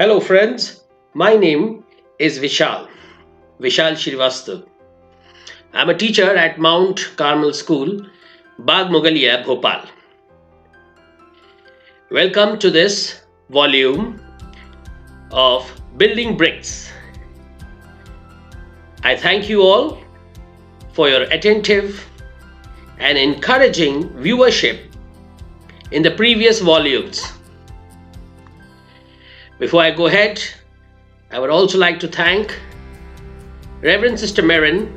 Hello, friends. My name is Vishal Srivastav. I'm a teacher at Mount Carmel School, Bagh Mughaliya, Bhopal. Welcome to this volume of Building Bricks. I thank you all for your attentive and encouraging viewership in the previous volumes. Before I go ahead, I would also like to thank Reverend Sister Marin,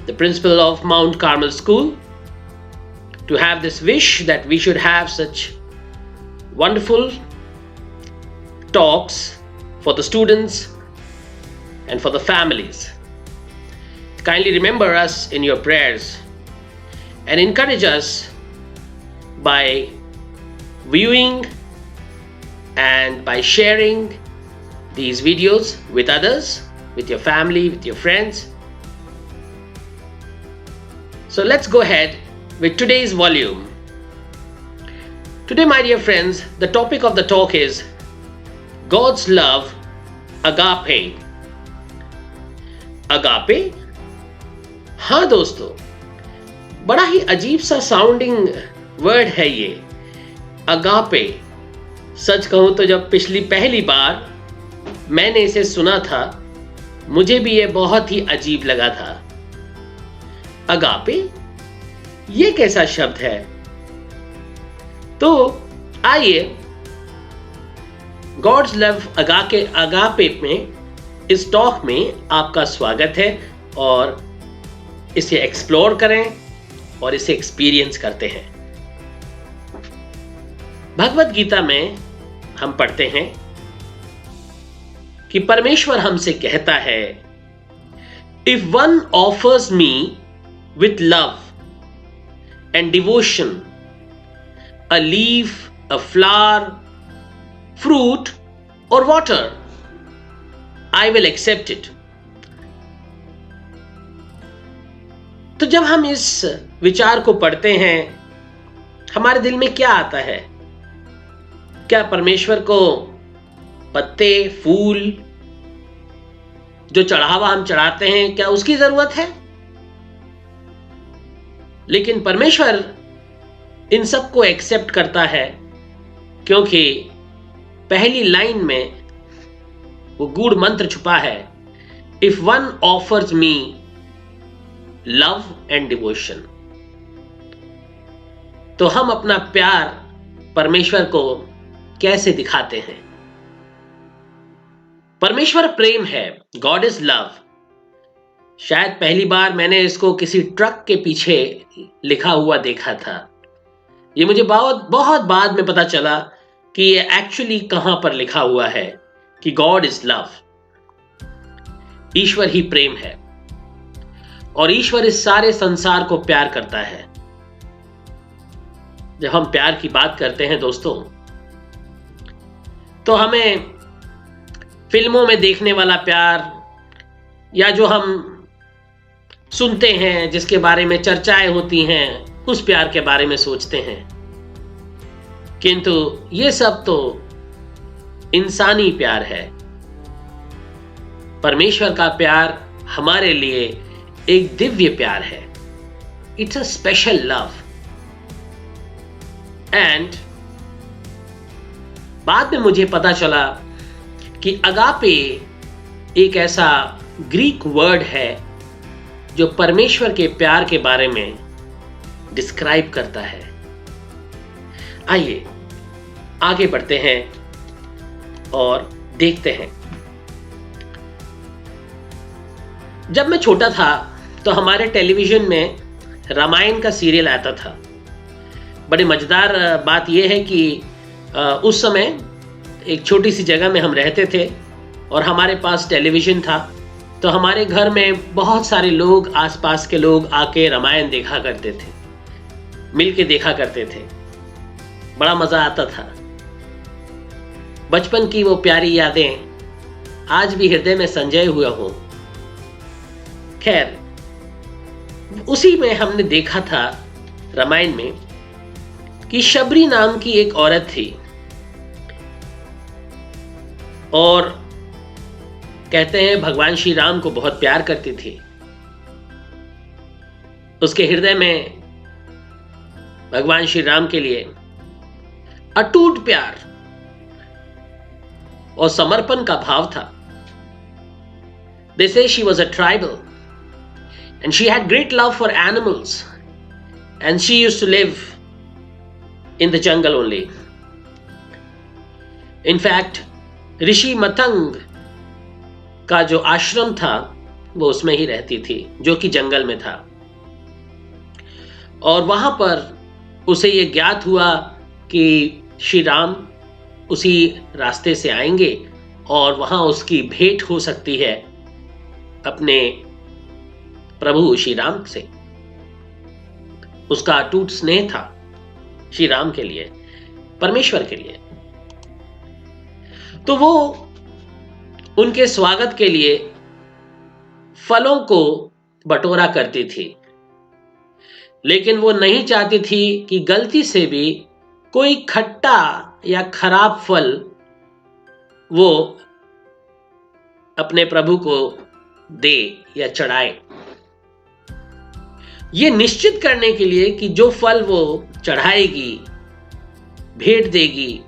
the principal of Mount Carmel School, to have this wish that we should have such wonderful talks for the students and for the families. Kindly remember us in your prayers and encourage us by viewing and by sharing these videos with others, with your family, with your friends. So let's go ahead with today's volume. Today, my dear friends, the topic of the talk is God's love, agape. Agape? हाँ दोस्तों, बड़ा ही अजीब सा sounding word है ये agape. सच कहूं तो जब पहली बार मैंने इसे सुना था, मुझे भी ये बहुत ही अजीब लगा था। अगापे, ये कैसा शब्द है? तो आइए गॉड्स लव अगापे में इस टॉक में आपका स्वागत है और इसे एक्सप्लोर करें और इसे एक्सपीरियंस करते हैं। भगवत गीता में हम पढ़ते हैं कि परमेश्वर हमसे कहता है, if one offers me with love and devotion a leaf, a flower, fruit और water, I will accept it. तो जब हम इस विचार को पढ़ते हैं, हमारे दिल में क्या आता है? क्या परमेश्वर को पत्ते, फूल, जो चढ़ावा हम चढ़ाते हैं, क्या उसकी जरूरत है? लेकिन परमेश्वर इन सबको एक्सेप्ट करता है, क्योंकि पहली लाइन में वो गूढ़ मंत्र छुपा है, if one offers me love and devotion. तो हम अपना प्यार परमेश्वर को कैसे दिखाते हैं? परमेश्वर प्रेम है, गॉड इज लव। शायद पहली बार मैंने इसको किसी ट्रक के पीछे लिखा हुआ देखा था। ये मुझे बहुत बाद में पता चला कि ये एक्चुअली कहां पर लिखा हुआ है कि गॉड इज लव। ईश्वर ही प्रेम है और ईश्वर इस सारे संसार को प्यार करता है। जब हम प्यार की बात करते हैं दोस्तों, तो हमें फिल्मों में देखने वाला प्यार या जो हम सुनते हैं, जिसके बारे में चर्चाएं होती हैं, उस प्यार के बारे में सोचते हैं। किंतु ये सब तो इंसानी प्यार है। परमेश्वर का प्यार हमारे लिए एक दिव्य प्यार है। It's a special love. And बाद में मुझे पता चला कि अगापे एक ऐसा ग्रीक वर्ड है जो परमेश्वर के प्यार के बारे में डिस्क्राइब करता है। आइए आगे बढ़ते हैं और देखते हैं। जब मैं छोटा था तो हमारे टेलीविजन में रामायण का सीरियल आता था। बड़े मजेदार बात यह है कि उस समय एक छोटी सी जगह में हम रहते थे और हमारे पास टेलीविजन था। तो हमारे घर में बहुत सारे लोग, आसपास के लोग आके रामायण देखा करते थे, मिलके देखा करते थे। बड़ा मजा आता था। बचपन की वो प्यारी यादें आज भी हृदय में संजय हुए हों। खैर, उसी में हमने देखा था रामायण में कि शबरी नाम की एक औरत थी। और कहते हैं भगवान श्री राम को बहुत प्यार करती थी। उसके हृदय में भगवान श्री राम के लिए अटूट प्यार और समर्पण का भाव था। They say she was a tribal and she had great love for animals and she used to live in the jungle only. In fact, ऋषि मतंग का जो आश्रम था वो उसमें ही रहती थी, जो कि जंगल में था। और वहां पर उसे ये ज्ञात हुआ कि श्री राम उसी रास्ते से आएंगे और वहां उसकी भेंट हो सकती है अपने प्रभु श्री राम से। उसका अटूट स्नेह था श्री राम के लिए, परमेश्वर के लिए। तो वो उनके स्वागत के लिए फलों को बटोरा करती थी, लेकिन वो नहीं चाहती थी कि गलती से भी कोई खट्टा या खराब फल वो अपने प्रभु को दे या चढ़ाए। ये निश्चित करने के लिए कि जो फल वो चढ़ाएगी, भेंट देगी,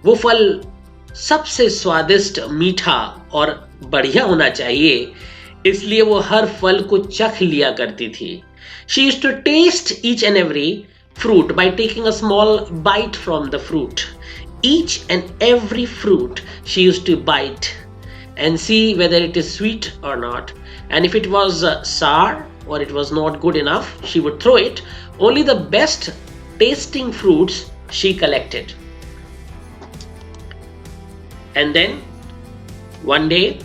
वो फल सबसे स्वादिष्ट, मीठा और बढ़िया होना चाहिए, इसलिए वो हर फल को चख लिया करती थी। She used to taste each and every fruit by taking a small bite from the fruit. Each and every fruit she used to bite and see whether it is sweet or not. And if it was sour or it was not good enough, she would throw it. Only the best tasting fruits she collected. And then one day,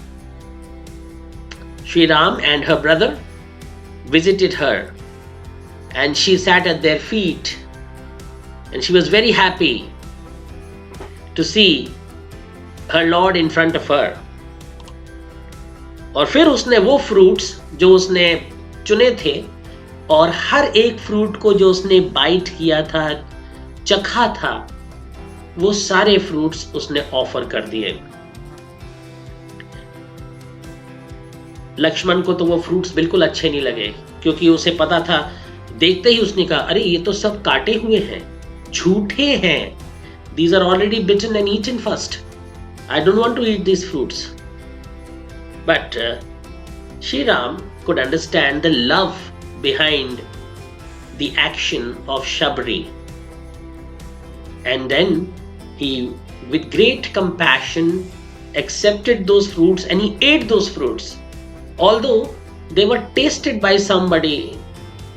Sri Ram and her brother visited her and she sat at their feet and she was very happy to see her Lord in front of her. और फिर उसने वो fruits जो उसने चुने थे और हर एक फ्रूट को जो उसने बाइट किया था, चखा था, वो सारे फ्रूट्स उसने ऑफर कर दिए। लक्ष्मण को तो वो फ्रूट्स बिल्कुल अच्छे नहीं लगे, क्योंकि उसे पता था, देखते ही उसने कहा, अरे ये तो सब काटे हुए हैं, झूठे हैं। These are already bitten and eaten first. I don't want to eat these fruits. But Shri Ram could understand the love behind the action of Shabri. And then he, with great compassion, accepted those fruits and he ate those fruits. Although they were tasted by somebody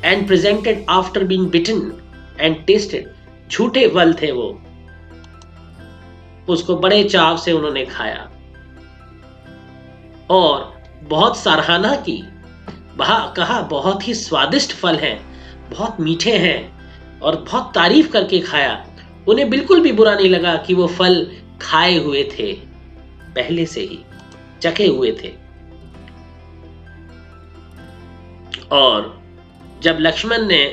and presented after being bitten and tasted, झूठे फल थे वो, उसको बड़े चाव से उन्होंने खाया और बहुत सराहना की, कहा बहुत ही स्वादिष्ट फल हैं, बहुत मीठे हैं, और बहुत तारीफ करके खाया। उन्हें बिल्कुल भी बुरा नहीं लगा कि वो फल खाए हुए थे, पहले से ही चखे हुए थे। और जब लक्ष्मण ने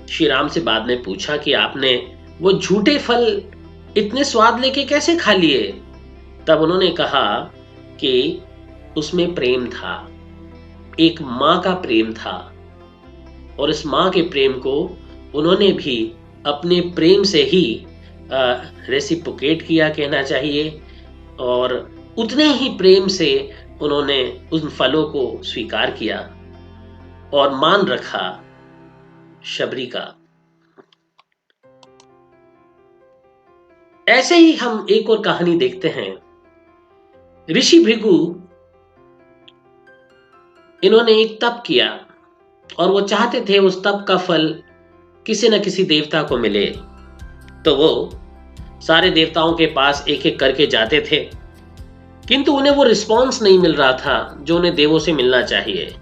श्री राम से बाद में पूछा कि आपने वो झूठे फल इतने स्वाद लेके कैसे खा लिए, तब उन्होंने कहा कि उसमें प्रेम था, एक माँ का प्रेम था, और इस माँ के प्रेम को उन्होंने भी अपने प्रेम से ही रेसिप्रोकेट किया कहना चाहिए, और उतने ही प्रेम से उन्होंने उन फलों को स्वीकार किया और मान रखा शबरी का। ऐसे ही हम एक और कहानी देखते हैं। ऋषि भृगु, इन्होंने एक तप किया और वो चाहते थे उस तप का फल किसी न किसी देवता को मिले, तो वो सारे देवताओं के पास एक एक करके जाते थे, किंतु उन्हें वो रिस्पॉन्स नहीं मिल रहा था जो उन्हें देवों से मिलना चाहिए।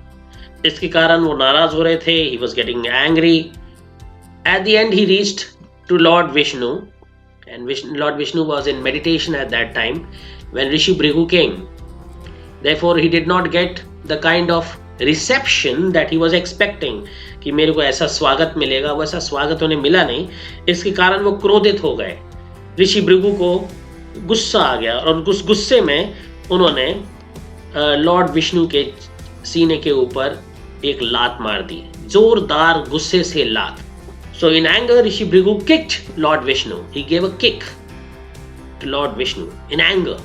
इसके कारण वो नाराज हो रहे थे। He was getting angry. At the end, he reached to Lord Vishnu, and Lord Vishnu was in meditation at that time when Rishi Bhrigu came. Therefore, he did not get the kind of reception that he was expecting कि मेरे को ऐसा स्वागत मिलेगा, वैसा स्वागत उन्हें मिला नहीं। इसके कारण वो क्रोधित हो गए। ऋषि भृगु को गुस्सा आ गया और उस गुस्से में उन्होंने लॉर्ड विष्णु के सीने के ऊपर एक लात मार दी, जोरदार गुस्से से लात. So in anger, Rishi Bhrigu kicked Lord Vishnu. He gave a kick to Lord Vishnu in anger.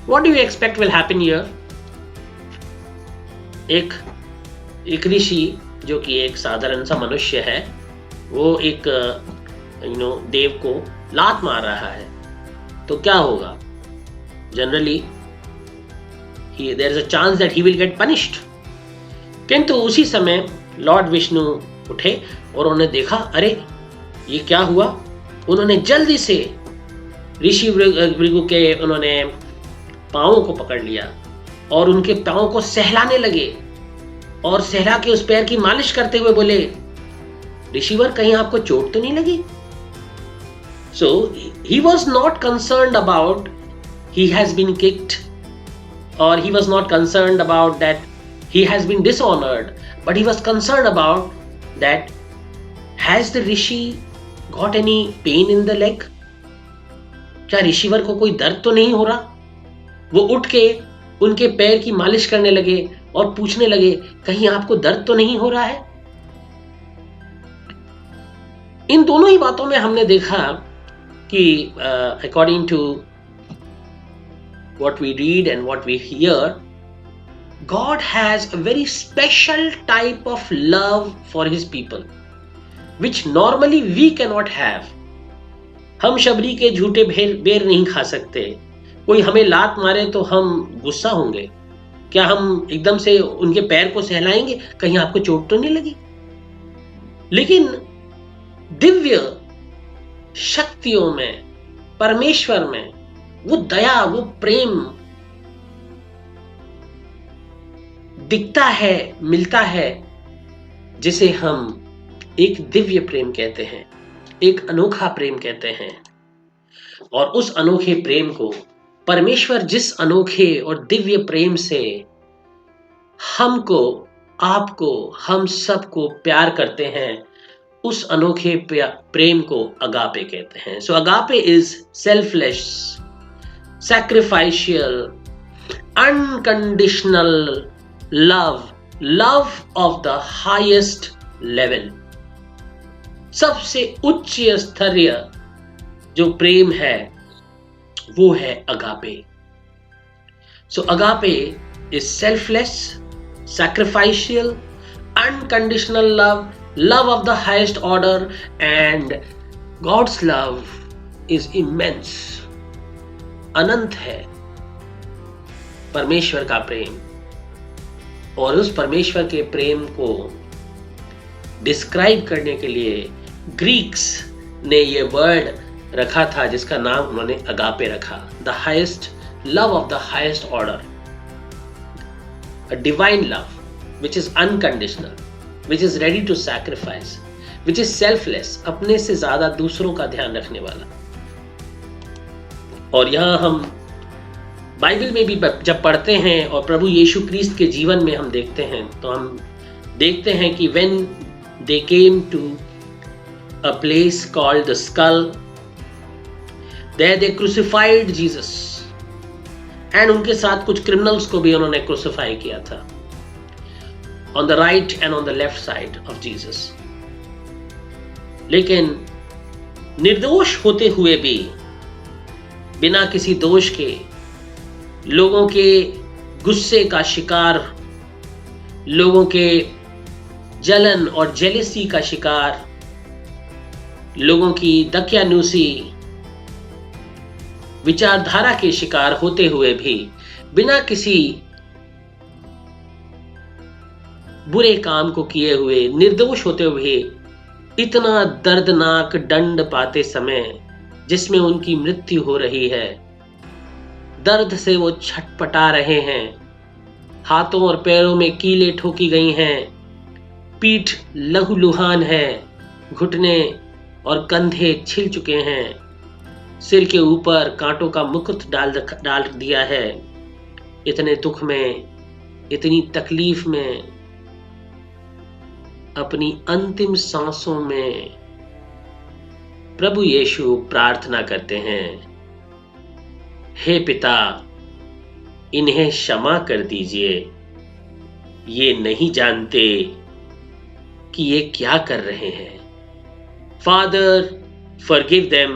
What do you expect will happen here? एक ऋषि जो कि एक साधारण सा मनुष्य है, वो एक देव को लात मार रहा है, तो क्या होगा? Generally, there is a chance that he will get punished. किंतु उसी समय लॉर्ड विष्णु उठे और उन्होंने देखा, अरे ये क्या हुआ? उन्होंने जल्दी से ऋषि भृगु के उन्होंने पांवों को पकड़ लिया और उनके पांवों को सहलाने लगे और सहला के उस पैर की मालिश करते हुए बोले, ऋषिवर कहीं आपको चोट तो नहीं लगी? So he was not concerned about he has been kicked, or he was not concerned about that he has been dishonored, but he was concerned about that has the rishi got any pain in the leg? क्या ऋषिवर को कोई दर्द तो नहीं हो रहा? वो उठ के उनके पैर की मालिश करने लगे और पूछने लगे, कहीं आपको दर्द तो नहीं हो रहा है? इन दोनों ही बातों में हमने देखा कि according to what we read and what we hear, God has a very special type of love for his people, which normally we cannot have. हम शबरी के झूठे बेर नहीं खा सकते. कोई हमें लात मारे तो हम गुस्सा होंगे. क्या हम एकदम से उनके पैर को सहलाएंगे, कहीं आपको चोट तो नहीं लगी? लेकिन दिव्य शक्तियों में, परमेश्वर में वो दया, वो प्रेम दिखता है, मिलता है, जिसे हम एक दिव्य प्रेम कहते हैं, एक अनोखा प्रेम कहते हैं. और उस अनोखे प्रेम को परमेश्वर जिस अनोखे और दिव्य प्रेम से हमको, आपको, हम सबको प्यार करते हैं, उस अनोखे प्रेम को अगापे कहते हैं. So agape is selfless, sacrificial, unconditional love of the highest level. सबसे उच्च स्तरीय जो प्रेम है वो है agape. So agape is selfless, sacrificial, unconditional love of the highest order, and God's love is immense. अनंत है परमेश्वर का प्रेम. और उस परमेश्वर के प्रेम को डिस्क्राइब करने के लिए ग्रीक्स ने ये वर्ड रखा था जिसका नाम उन्होंने अगापे रखा. The highest love of the highest order, a divine love which is unconditional, which is ready to sacrifice, which is selfless, अपने से ज्यादा दूसरों का ध्यान रखने वाला. और यहाँ हम बाइबल में भी जब पढ़ते हैं और प्रभु यीशु क्रिस्त के जीवन में हम देखते हैं, तो हम देखते हैं कि when they came to a place called the skull, there they crucified Jesus, and उनके साथ कुछ क्रिमिनल्स को भी उन्होंने क्रूसिफाई किया था, on the right and on the left side of Jesus. लेकिन निर्दोष होते हुए भी, बिना किसी दोष के, लोगों के गुस्से का शिकार, लोगों के जलन और जेलसी का शिकार, लोगों की दकियानूसी, विचारधारा के शिकार होते हुए भी, बिना किसी बुरे काम को किए हुए, निर्दोष होते हुए, इतना दर्दनाक दंड पाते समय जिसमें उनकी मृत्यु हो रही है, दर्द से वो छटपटा रहे हैं, हाथों और पैरों में कीलें ठोकी गई हैं, पीठ लहूलुहान है, घुटने और कंधे छिल चुके हैं, सिर के ऊपर कांटों का मुकुट डाल दिया है. इतने दुख में, इतनी तकलीफ में, अपनी अंतिम सांसों में प्रभु यीशु प्रार्थना करते हैं, हे पिता, इन्हें क्षमा कर दीजिए, ये नहीं जानते कि ये क्या कर रहे हैं। Father, forgive them,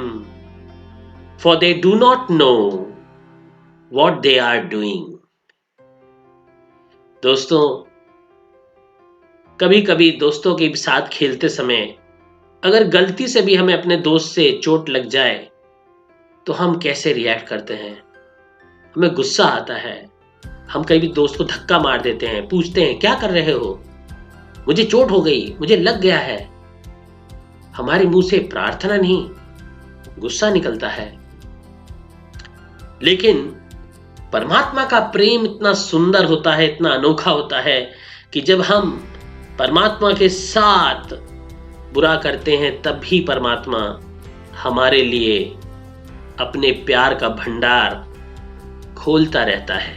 for they do not know what they are doing. दोस्तों, कभी कभी दोस्तों के साथ खेलते समय अगर गलती से भी हमें अपने दोस्त से चोट लग जाए तो हम कैसे रिएक्ट करते हैं। हमें गुस्सा आता है, हम कभी दोस्त को धक्का मार देते हैं, पूछते हैं क्या कर रहे हो, मुझे चोट हो गई, मुझे लग गया है। हमारे मुंह से प्रार्थना नहीं, गुस्सा निकलता है। लेकिन परमात्मा का प्रेम इतना सुंदर होता है, इतना अनोखा होता है कि जब हम परमात्मा के साथ बुरा करते हैं तब भी परमात्मा हमारे लिए अपने प्यार का भंडार खोलता रहता है,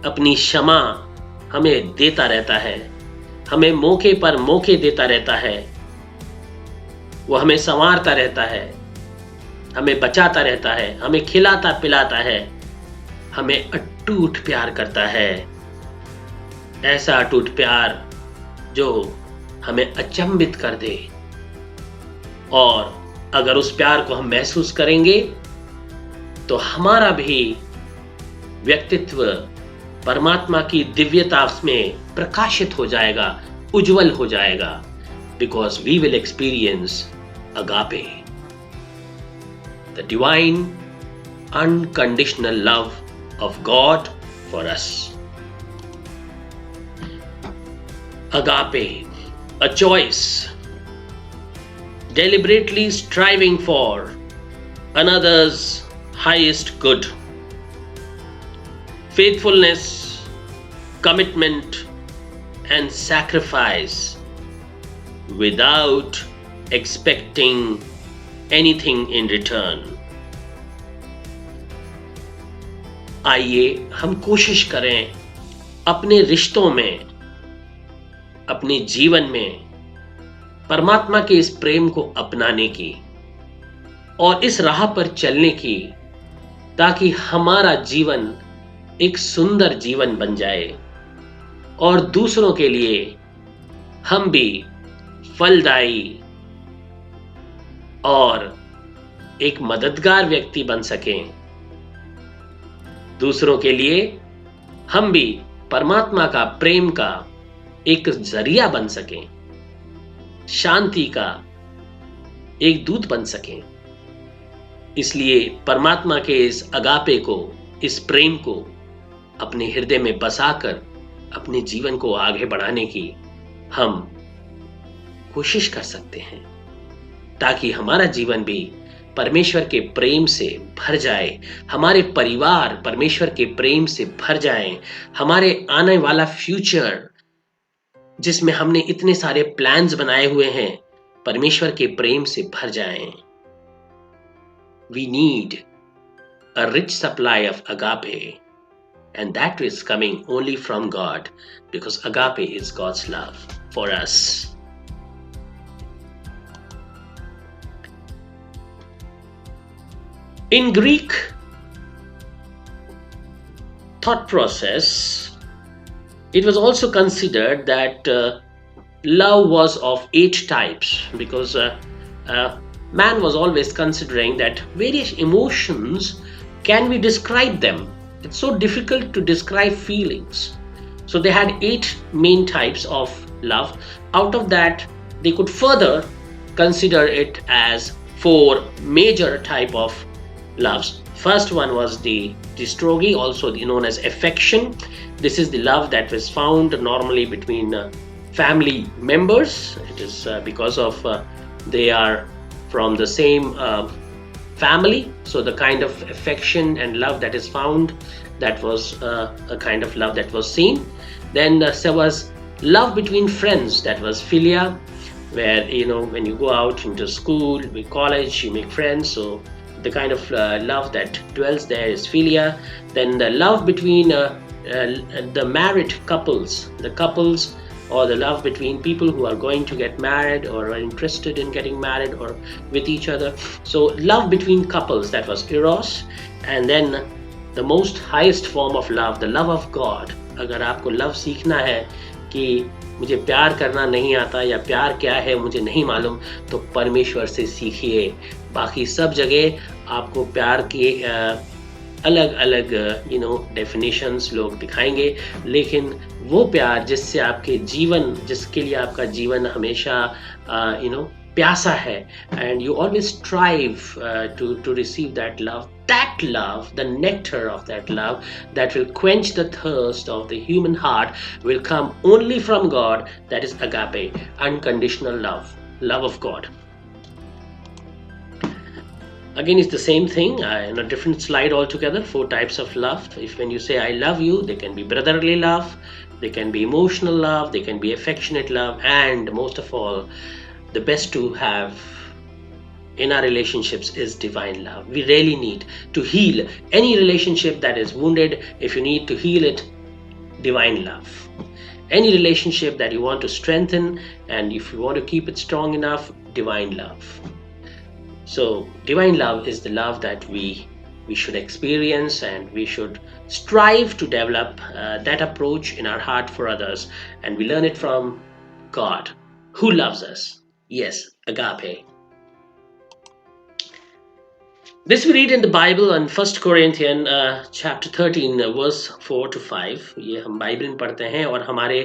अपनी क्षमा हमें देता रहता है, हमें मौके पर मौके देता रहता है। वो हमें संवारता रहता है, हमें बचाता रहता है, हमें खिलाता पिलाता है, हमें अटूट प्यार करता है। ऐसा अटूट प्यार जो हमें अचंभित कर दे। और अगर उस प्यार को हम महसूस करेंगे तो हमारा भी व्यक्तित्व परमात्मा की दिव्यता में प्रकाशित हो जाएगा, उज्जवल हो जाएगा। Because we will experience agape, the divine unconditional love of God for us. Agape, a choice, deliberately striving for another's highest good, faithfulness, commitment, and sacrifice without expecting anything in return. आइए हम कोशिश करें अपने रिश्तों में, अपने जीवन में परमात्मा के इस प्रेम को अपनाने की और इस राह पर चलने की, ताकि हमारा जीवन एक सुंदर जीवन बन जाए और दूसरों के लिए हम भी फलदायी और एक मददगार व्यक्ति बन सकें। दूसरों के लिए हम भी परमात्मा का प्रेम का एक जरिया बन सकें, शांति का एक दूत बन सकें। इसलिए परमात्मा के इस अगापे को, इस प्रेम को अपने हृदय में बसाकर अपने जीवन को आगे बढ़ाने की हम कोशिश कर सकते हैं, ताकि हमारा जीवन भी परमेश्वर के प्रेम से भर जाए, हमारे परिवार परमेश्वर के प्रेम से भर जाए, हमारे आने वाला फ्यूचर जिसमें हमने इतने सारे प्लान्स बनाए हुए हैं परमेश्वर के प्रेम से भर जाएं। We need a rich supply of agape, and that is coming only from God, because agape is God's love for us. In Greek thought process, it was also considered that love was of 8 types, because man was always considering that various emotions, can we describe them? It's so difficult to describe feelings. So they had 8 main types of love. Out of that, they could further consider it as 4 major type of loves. First one was the storge, also known as affection. This is the love that was found normally between family members. It is because of they are from the same family. So the kind of affection and love that is found, that was a kind of love that was seen. Then there was love between friends, that was philia, where when you go out into school, college, you make friends. So the kind of love that dwells there is philia. Then the love between the married couples, or the love between people who are going to get married or are interested in getting married or with each other. So love between couples, that was eros. And then the most highest form of love, the love of God. अगर आपको love सीखना है कि मुझे प्यार करना नहीं आता या प्यार क्या है मुझे नहीं मालूम, तो परमेश्वर से सीखिए। बाकी सब जगह आपको प्यार के अलग अलग डेफिनेशंस लोग दिखाएंगे, लेकिन वो प्यार जिसके लिए आपका जीवन हमेशा प्यासा है, and you always strive to receive that love, the nectar of that love that will quench the thirst of the human heart, will come only from God. That is agape, unconditional love of God. Again, it's the same thing in a different slide altogether. 4 types of love. If when you say I love you, they can be brotherly love, they can be emotional love, they can be affectionate love, and most of all, the best to have in our relationships is divine love. We really need to heal any relationship that is wounded. If you need to heal it, divine love. Any relationship that you want to strengthen, and if you want to keep it strong enough, divine love. So divine love is the love that we should experience, and we should strive to develop that approach in our heart for others, and we learn it from God who loves us. Yes, agape. This we read in the Bible in 1 Corinthians chapter 13 verse 4 to 5. ये हम Bible में पढ़ते हैं, और हमारे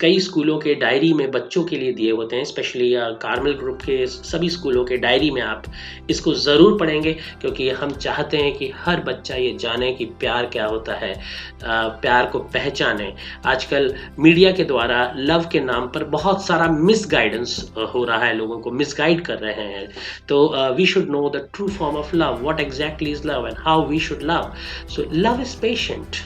कई स्कूलों के डायरी में बच्चों के लिए दिए होते हैं, स्पेशली कार्मल ग्रुप के सभी स्कूलों के डायरी में आप इसको ज़रूर पढ़ेंगे, क्योंकि हम चाहते हैं कि हर बच्चा ये जाने कि प्यार क्या होता है, प्यार को पहचाने। आजकल मीडिया के द्वारा लव के नाम पर बहुत सारा मिसगाइडेंस हो रहा है, लोगों को मिसगाइड कर रहे हैं। तो we should know the true form of love, what exactly is love and how we should love. So love is patient.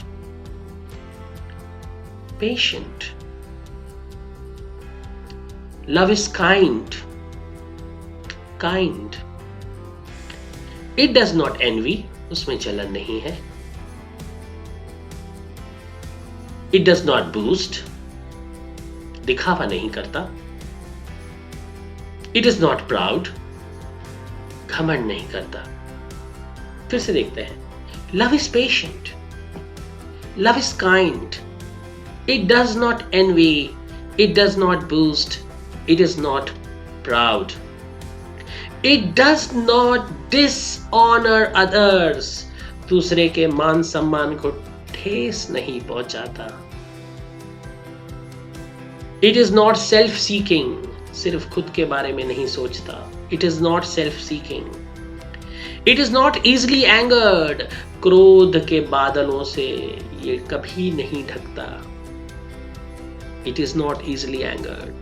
Love is kind. It does not envy, उसमें जलन नहीं है. It does not boast, दिखावा नहीं करता. It is not proud, घमंड नहीं करता. फिर से देखते हैं. Love is patient. Love is kind. It does not envy. It does not boast. It is not proud. It does not dishonor others. दूसरे के मान सम्मान को ठेस नहीं पहुंचाता. It is not self-seeking. सिर्फ खुद के बारे में नहीं सोचता. It is not self-seeking. It is not easily angered. क्रोध के बादलों से ये कभी नहीं ढकता. It is not easily angered.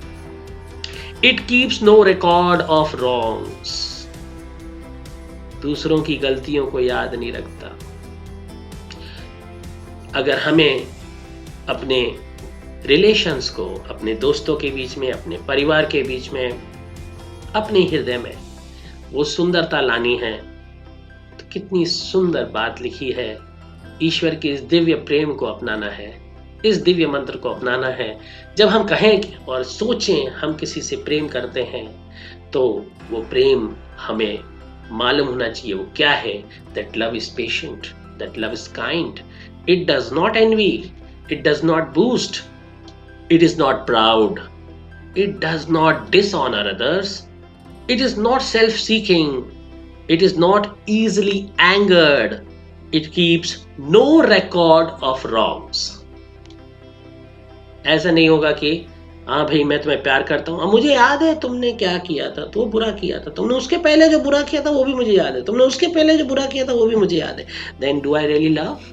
It keeps no record of wrongs. दूसरों की गलतियों को याद नहीं रखता. अगर हमें अपने रिलेशंस को, अपने दोस्तों के बीच में, अपने परिवार के बीच में, अपने हृदय में वो सुंदरता लानी है, तो कितनी सुंदर बात लिखी है. ईश्वर के इस दिव्य प्रेम को अपनाना है, इस दिव्य मंत्र को अपनाना है. जब हम कहें और सोचें हम किसी से प्रेम करते हैं, तो वो प्रेम हमें मालूम होना चाहिए वो क्या है. That love is patient, that love is kind, it does not N V, it does not boost, it is not proud, it does not dishonour others, it is not self-seeking, it is not easily angered, it keeps no record of wrongs. ऐसा नहीं होगा कि हाँ भाई मैं तुम्हें प्यार करता हूँ, मुझे याद है तुमने क्या किया था, तो बुरा किया था, तुमने उसके पहले जो बुरा किया था वो भी मुझे याद है, तुमने उसके पहले जो बुरा किया था वो भी मुझे याद है. Then do I really love?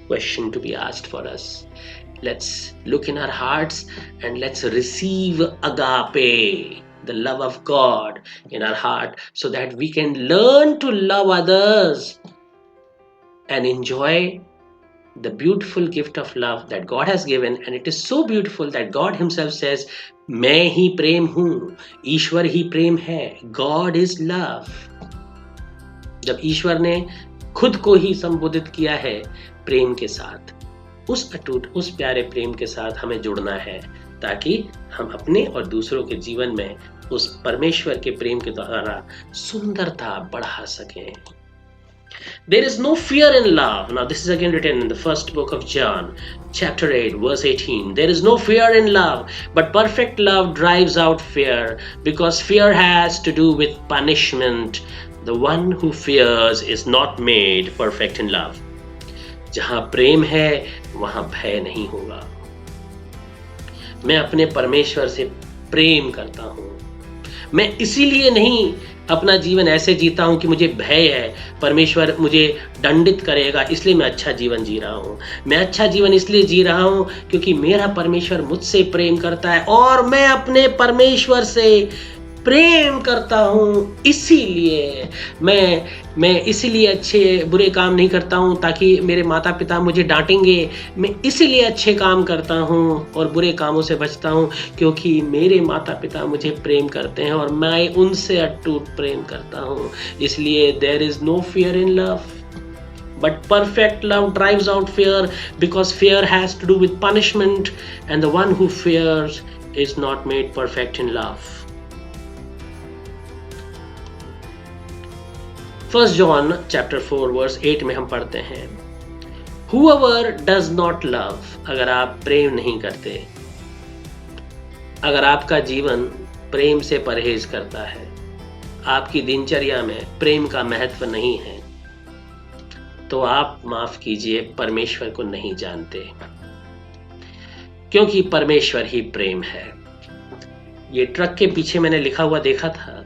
Question to be asked for us. Let's look in our hearts and let's receive agape, the love of God in our heart, so that we can learn to love others and enjoy the beautiful gift of love that God has given. And it is so beautiful that God himself says, मैं ही प्रेम हूँ, ईश्वर ही प्रेम है. God is love. जब ईश्वर ने खुद को ही संबोधित किया है प्रेम के साथ, उस अटूट, उस प्यारे प्रेम के साथ हमें जुड़ना है, ताकि हम अपने और दूसरों के जीवन में उस परमेश्वर के प्रेम के द्वारा सुंदरता बढ़ा सकें. There is no fear in love. Now, this is again written in the first book of John, chapter 8, verse 18. There is no fear in love, but perfect love drives out fear, because fear has to do with punishment. The one who fears is not made perfect in love. जहां प्रेम है वहां भय नहीं होगा. मैं अपने परमेश्वर से प्रेम करता हूं. मैं इसीलिए नहीं अपना जीवन ऐसे जीता हूं कि मुझे भय है, परमेश्वर मुझे दंडित करेगा, इसलिए मैं अच्छा जीवन जी रहा हूं. मैं अच्छा जीवन इसलिए जी रहा हूं क्योंकि मेरा परमेश्वर मुझसे प्रेम करता है और मैं अपने परमेश्वर से प्रेम करता हूँ. इसीलिए मैं इसीलिए अच्छे बुरे काम नहीं करता हूँ ताकि मेरे माता पिता मुझे डांटेंगे. मैं इसीलिए अच्छे काम करता हूँ और बुरे कामों से बचता हूँ क्योंकि मेरे माता पिता मुझे प्रेम करते हैं और मैं उनसे अटूट प्रेम करता हूँ. इसलिए there is no fear in love, but perfect love drives out fear, because fear has to do with punishment, and the one who fears is not made perfect in love. 1 John chapter 4 verse 8 में हम पढ़ते हैं, Whoever does not love, अगर आप प्रेम नहीं करते, अगर आपका जीवन प्रेम से परहेज करता है, आपकी दिनचर्या में प्रेम का महत्व नहीं है, तो आप माफ कीजिए परमेश्वर को नहीं जानते, क्योंकि परमेश्वर ही प्रेम है. ये ट्रक के पीछे मैंने लिखा हुआ देखा था,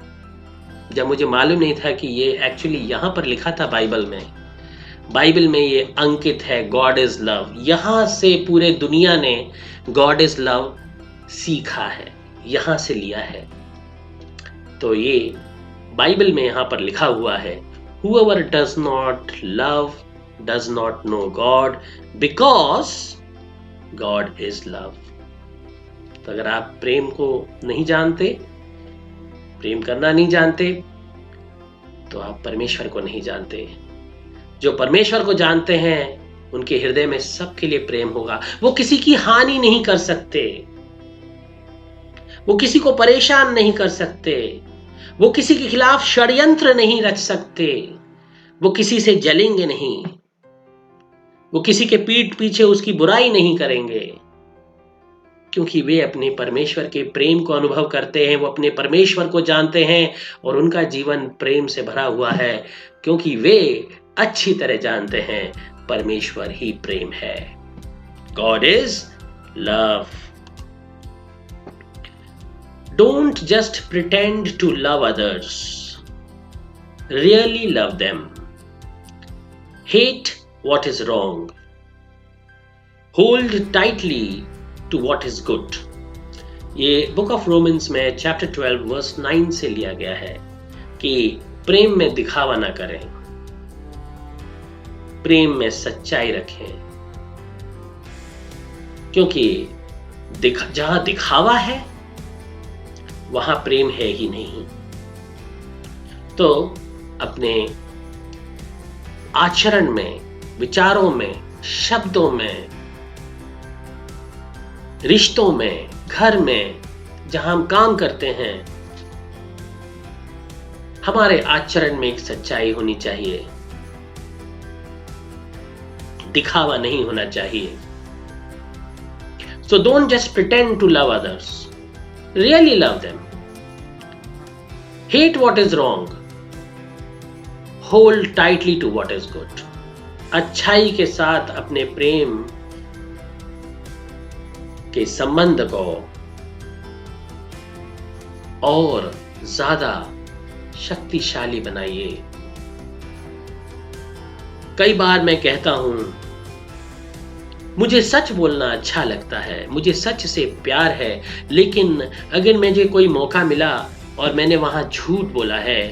जब मुझे मालूम नहीं था कि ये एक्चुअली यहां पर लिखा था बाइबल में ये अंकित है, गॉड इज लव. यहां से पूरे दुनिया ने गॉड इज लव सीखा है, यहां से लिया है. तो ये बाइबल में यहां पर लिखा हुआ है, Whoever does not love does not know God, because God is love. तो अगर आप प्रेम को नहीं जानते, प्रेम करना नहीं जानते, तो आप परमेश्वर को नहीं जानते. जो परमेश्वर को जानते हैं उनके हृदय में सबके लिए प्रेम होगा. वो किसी की हानि नहीं कर सकते, वो किसी को परेशान नहीं कर सकते, वो किसी के खिलाफ षड्यंत्र नहीं रच सकते, वो किसी से जलेंगे नहीं, वो किसी के पीठ पीछे उसकी बुराई नहीं करेंगे, क्योंकि वे अपने परमेश्वर के प्रेम को अनुभव करते हैं. वो अपने परमेश्वर को जानते हैं और उनका जीवन प्रेम से भरा हुआ है, क्योंकि वे अच्छी तरह जानते हैं परमेश्वर ही प्रेम है. God is love. Don't just pretend to love others. Really love them. Hate what is wrong. Hold tightly to what is good. ये बुक ऑफ रोमन्स में चैप्टर 12 वर्स 9 से लिया गया है कि प्रेम में दिखावा ना करें, प्रेम में सच्चाई रखें, क्योंकि जहां दिखावा है वहां प्रेम है ही नहीं. तो अपने आचरण में, विचारों में, शब्दों में, रिश्तों में, घर में, जहां हम काम करते हैं, हमारे आचरण में एक सच्चाई होनी चाहिए, दिखावा नहीं होना चाहिए. So don't just pretend to love others. Really love them. Hate what is wrong. Hold tightly to what is good. अच्छाई के साथ अपने प्रेम के संबंध को और ज्यादा शक्तिशाली बनाइए. कई बार मैं कहता हूं, मुझे सच बोलना अच्छा लगता है, मुझे सच से प्यार है, लेकिन अगर मुझे कोई मौका मिला और मैंने वहां झूठ बोला है,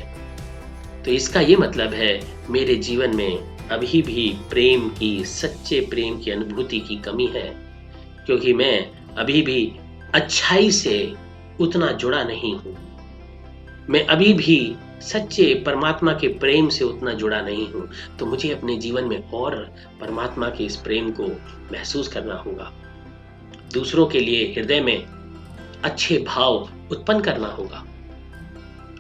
तो इसका ये मतलब है मेरे जीवन में अभी भी प्रेम की, सच्चे प्रेम की अनुभूति की कमी है, क्योंकि मैं अभी भी अच्छाई से उतना जुड़ा नहीं हूं. मैं अभी भी सच्चे परमात्मा के प्रेम से उतना जुड़ा नहीं हूं. तो मुझे अपने जीवन में और परमात्मा के इस प्रेम को महसूस करना होगा, दूसरों के लिए हृदय में अच्छे भाव उत्पन्न करना होगा.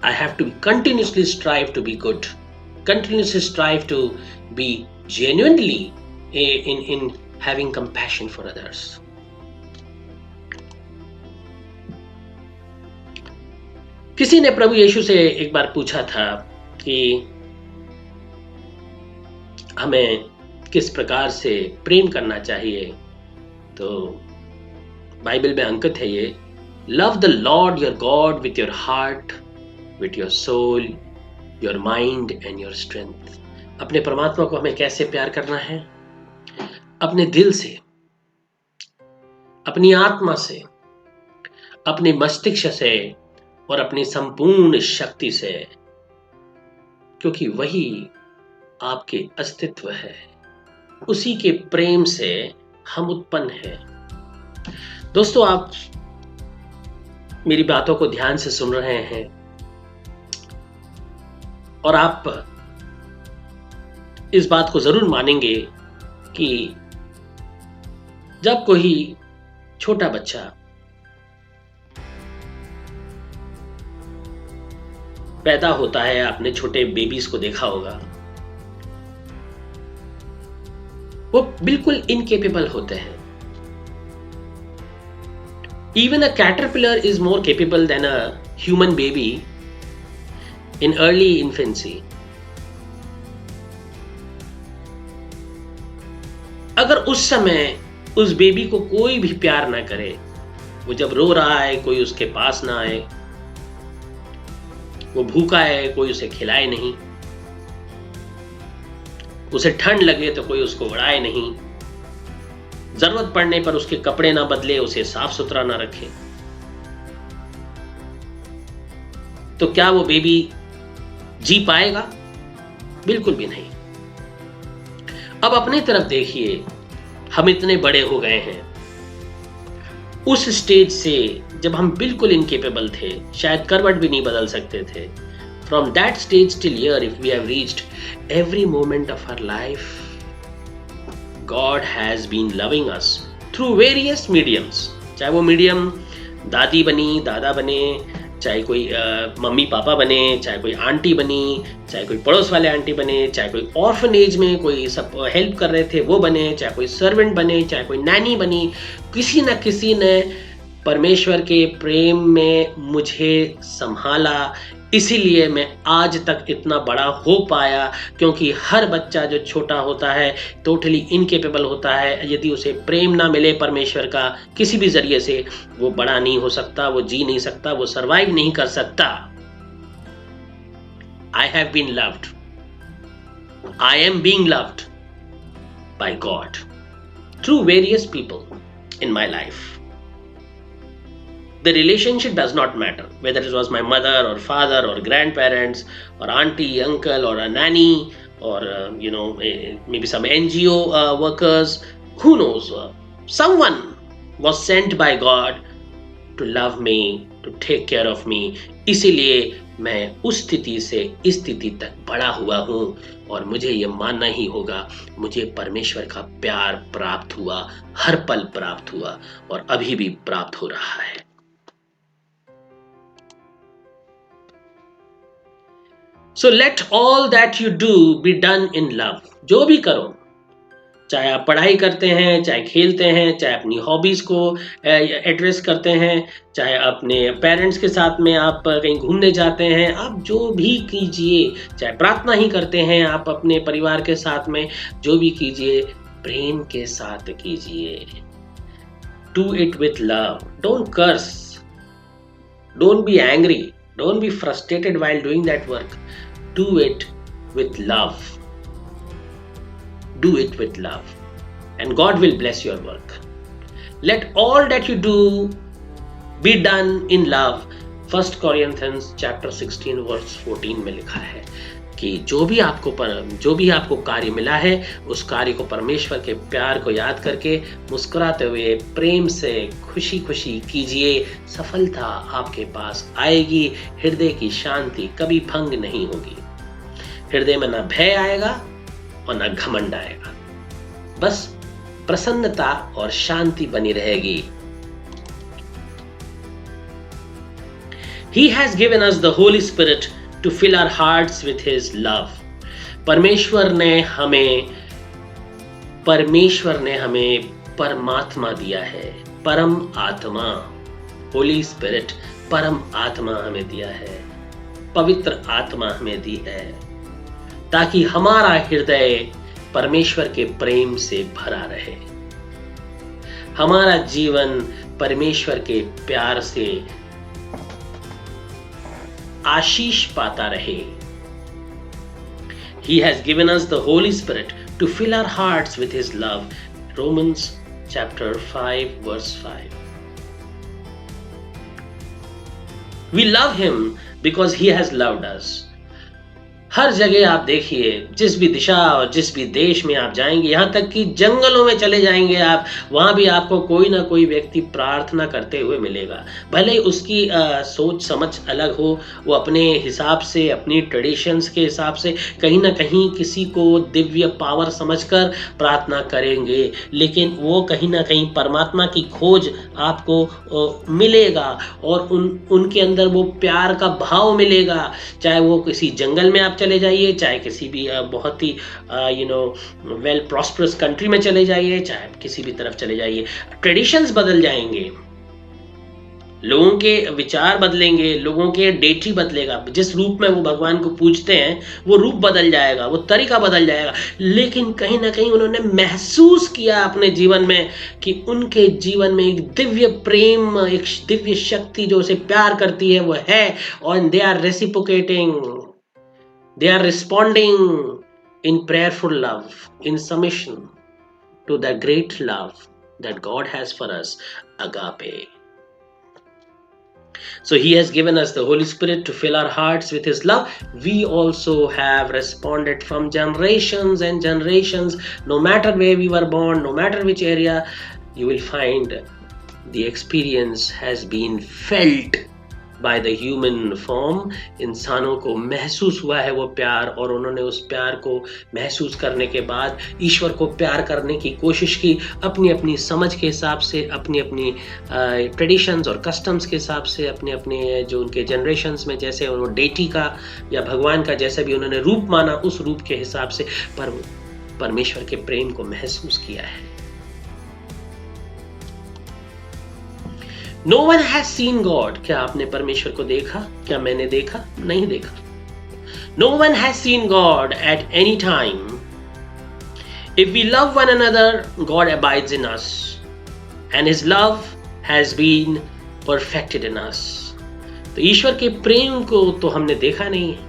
I have to continuously strive to be good, continuously strive to be genuinely in having compassion for others. किसी ने प्रभु यीशु से एक बार पूछा था कि हमें किस प्रकार से प्रेम करना चाहिए, तो बाइबल में अंकित है ये, love the Lord your God with your heart, with your soul, your mind and your strength. अपने परमात्मा को हमें कैसे प्यार करना है? अपने दिल से, अपनी आत्मा से, अपने मस्तिष्क से और अपनी संपूर्ण शक्ति से, क्योंकि वही आपके अस्तित्व है। उसी के प्रेम से हम उत्पन्न हैं। दोस्तों, आप मेरी बातों को ध्यान से सुन रहे हैं और आप इस बात को जरूर मानेंगे कि जब कोई छोटा बच्चा पैदा होता है, आपने छोटे बेबीज को देखा होगा, वो बिल्कुल इनकेपेबल होते हैं। Even a caterpillar is more capable than a human baby in early infancy. अगर उस समय उस बेबी को कोई भी प्यार ना करे, वो जब रो रहा है कोई उसके पास ना आए, वो भूखा है कोई उसे खिलाए नहीं, उसे ठंड लगे तो कोई उसको उड़ाए नहीं, जरूरत पड़ने पर उसके कपड़े ना बदले, उसे साफ सुथरा ना रखे, तो क्या वो बेबी जी पाएगा? बिल्कुल भी नहीं। अब अपनी तरफ देखिए, हम इतने बड़े हो गए हैं। उस स्टेज से जब हम बिल्कुल इनकेपेबल थे, शायद करवट भी नहीं बदल सकते थे, from that stage till here, if we have reached every moment of our life, God has been loving us through various mediums. चाहे वो मीडियम दादी बनी, दादा बने, चाहे कोई मम्मी पापा बने, चाहे कोई आंटी बनी, चाहे कोई पड़ोस वाले आंटी बने, चाहे कोई ऑर्फनेज में कोई सब हेल्प कर रहे थे वो बने, चाहे कोई सर्वेंट बने, चाहे कोई नैनी बनी, किसी न किसी ने परमेश्वर के प्रेम में मुझे संभाला। इसीलिए मैं आज तक इतना बड़ा हो पाया, क्योंकि हर बच्चा जो छोटा होता है टोटली इनकेपेबल होता है। यदि उसे प्रेम ना मिले परमेश्वर का किसी भी जरिए से, वो बड़ा नहीं हो सकता, वो जी नहीं सकता, वो सरवाइव नहीं कर सकता। I have been loved, I am being loved by God through various people in my life. The relationship does not matter, whether it was my mother or father or grandparents or auntie, uncle or a nanny or maybe some NGO workers, who knows, someone was sent by God to love me, to take care of me. इसीलिए मैं उस स्थिति से इस स्थिति तक बड़ा हुआ हूँ और मुझे ये मानना ही होगा, मुझे परमेश्वर का प्यार प्राप्त हुआ, हर पल प्राप्त हुआ और अभी भी प्राप्त हो रहा है। So let all that you do be done in love. जो भी करो, चाहे आप पढ़ाई करते हैं, चाहे खेलते हैं, चाहे अपनी हॉबीज को एड्रेस करते हैं, चाहे अपने पेरेंट्स के साथ में आप कहीं घूमने जाते हैं, आप जो भी कीजिए, चाहे प्रार्थना ही करते हैं आप अपने परिवार के साथ में, जो भी कीजिए प्रेम के साथ कीजिए। Do it with love. Don't curse. Don't be angry. Don't be frustrated while doing that work. Do it with love. Do it with love. And God will bless your work. Let all that you do be done in love. 1 Corinthians chapter 16 verse 14 में लिखा है कि जो भी आपको कार्य मिला है, उस कार्य को परमेश्वर के प्यार को याद करके मुस्कुराते हुए प्रेम से खुशी खुशी कीजिए। सफलता आपके पास आएगी, हृदय की शांति कभी भंग नहीं होगी। हृदय में ना भय आएगा और ना घमंड आएगा, बस प्रसन्नता और शांति बनी रहेगी। He has given us the Holy Spirit to fill our hearts with His love. परमेश्वर ने हमें परमेश्वर ने हमें परमात्मा दिया है, परम आत्मा, होली स्पिरिट, परम आत्मा हमें दिया है, पवित्र आत्मा हमें दी है, ताकि हमारा हृदय परमेश्वर के प्रेम से भरा रहे, हमारा जीवन परमेश्वर के प्यार से आशीष पाता रहे। He has given us the Holy Spirit to fill our hearts with His love. Romans chapter 5 verse 5. We love Him because He has loved us. हर जगह आप देखिए, जिस भी दिशा और जिस भी देश में आप जाएंगे, यहाँ तक कि जंगलों में चले जाएंगे आप, वहाँ भी आपको कोई ना कोई व्यक्ति प्रार्थना करते हुए मिलेगा। भले ही उसकी सोच समझ अलग हो, वो अपने हिसाब से, अपनी ट्रेडिशंस के हिसाब से कहीं ना कहीं किसी को दिव्य पावर समझकर प्रार्थना करेंगे, लेकिन वो कहीं ना कहीं परमात्मा की खोज आपको मिलेगा और उनके अंदर वो प्यार का भाव मिलेगा। चाहे वो किसी जंगल में आप चले जाइए, चाहे किसी भी बहुत ही वेल प्रॉस्परस कंट्री में चले जाइए, चाहे किसी भी तरफ चले जाइए, ट्रेडिशंस बदल जाएंगे, लोगों के विचार बदलेंगे, लोगों के डेटी बदलेगा, जिस रूप में वो भगवान को पूजते हैं वो रूप बदल जाएगा, वो तरीका बदल जाएगा। लेकिन कहीं ना कहीं उन्होंने महसूस किया अपने जीवन में कि उनके जीवन में एक दिव्य प्रेम, एक दिव्य शक्ति जो उसे प्यार करती है वो है, और they are reciprocating, they are responding in prayerful love, in submission to the great love that God has for us, agape. So He has given us the Holy Spirit to fill our hearts with His love. We also have responded from generations and generations. No matter where we were born, no matter which area, you will find the experience has been felt by the human form. इंसानों को महसूस हुआ है वो प्यार, और उन्होंने उस प्यार को महसूस करने के बाद ईश्वर को प्यार करने की कोशिश की, अपनी अपनी समझ के हिसाब से, अपनी अपनी ट्रेडिशंस और कस्टम्स के हिसाब से, अपने अपने जो उनके जनरेशंस में जैसे उन्होंने डेटी का या भगवान का जैसा भी उन्होंने रूप माना, उस रूप के हिसाब से परमेश्वर के प्रेम को महसूस किया है। No one has seen God. क्या आपने परमेश्वर को देखा? क्या मैंने देखा? नहीं देखा। No one has seen God at any time. If we love one another, God abides in us, and His love has been perfected in us. तो ईश्वर के प्रेम को तो हमने देखा नहीं है,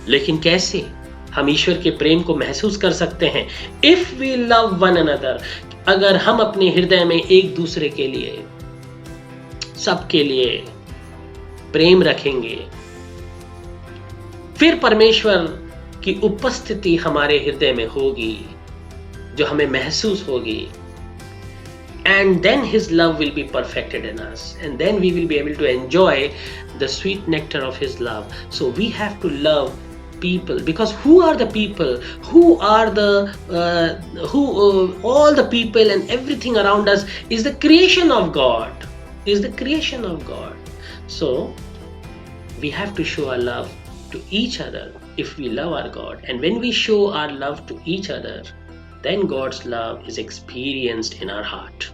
लेकिन कैसे हम ईश्वर के प्रेम को महसूस कर सकते हैं? If we love one another, अगर हम अपने हृदय में एक दूसरे के लिए, सबके लिए प्रेम रखेंगे, फिर परमेश्वर की उपस्थिति हमारे हृदय में होगी, जो हमें महसूस होगी, and then His love will be perfected in us, and then we will be able to enjoy the sweet nectar of His love. So we have to love people, because who are the people, all the people and everything around us is the creation of God, so we have to show our love to each other if we love our God, and when we show our love to each other, then God's love is experienced in our heart.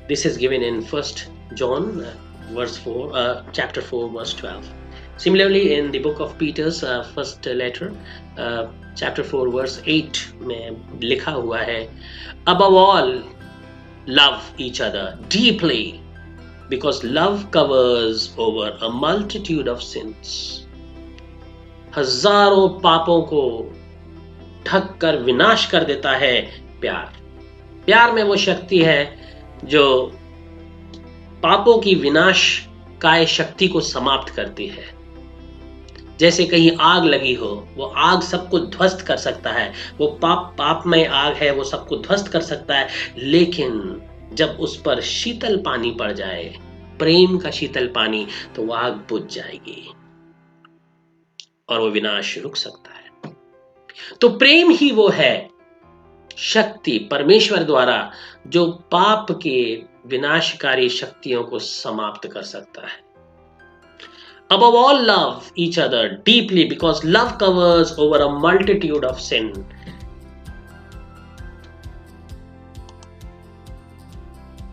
This is given in 1 John chapter 4 verse 12. Similarly, in the book of Peter's first letter, chapter 4 verse 8 में लिखा हुआ है, above all love each other deeply, because love covers over a multitude of sins. हजारों पापों को ढक कर विनाश कर देता है प्यार में वो शक्ति है जो पापों की विनाशकाय शक्ति को समाप्त करती है। जैसे कहीं आग लगी हो, वो आग सबको ध्वस्त कर सकता है, वो पापमय आग है, वो सबको ध्वस्त कर सकता है, लेकिन जब उस पर शीतल पानी पड़ जाए, प्रेम का शीतल पानी, तो वो आग बुझ जाएगी और वो विनाश रुक सकता है। तो प्रेम ही वो है शक्ति परमेश्वर द्वारा जो पाप के विनाशकारी शक्तियों को समाप्त कर सकता है। Above all, love each other deeply because love covers over a multitude of sin.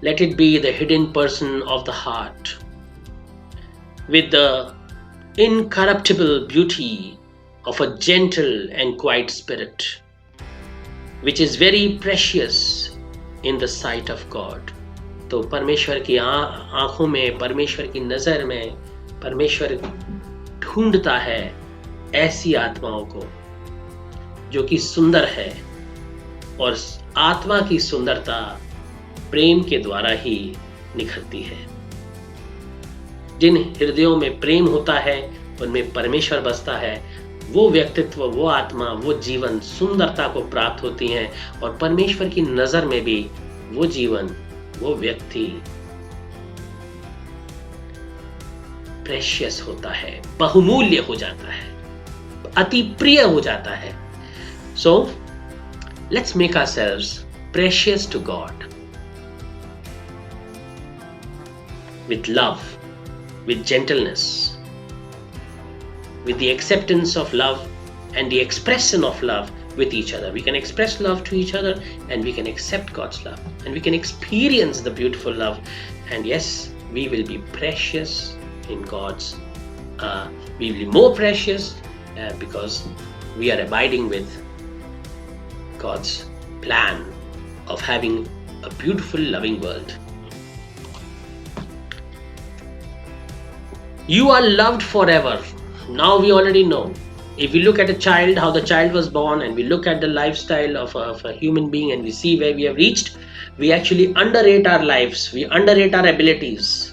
Let it be the hidden person of the heart with the incorruptible beauty of a gentle and quiet spirit, which is very precious in the sight of God. तो परमेश्वर की आंखों में, परमेश्वर की नजर में, परमेश्वर ढूंढता है ऐसी आत्माओं को जो कि सुंदर है, और आत्मा की सुंदरता प्रेम के द्वारा ही निखरती है। जिन हृदयों में प्रेम होता है उनमें परमेश्वर बसता है। वो व्यक्तित्व, वो आत्मा, वो जीवन सुंदरता को प्राप्त होती हैं, और परमेश्वर की नजर में भी वो जीवन, वो व्यक्ति प्रेशियस होता है, बहुमूल्य हो जाता है, अति प्रिय हो जाता है। So let's make ourselves precious to God with love, with gentleness, with the acceptance of love and the expression of love with each other. We can express love to each other, and we can accept God's love, and we can experience the beautiful love, and yes, we will be precious in God's, we will be more precious because we are abiding with God's plan of having a beautiful, loving world. You are loved forever. Now we already know. If we look at a child, how the child was born, and we look at the lifestyle of a human being, and we see where we have reached, we actually underrate our lives. We underrate our abilities.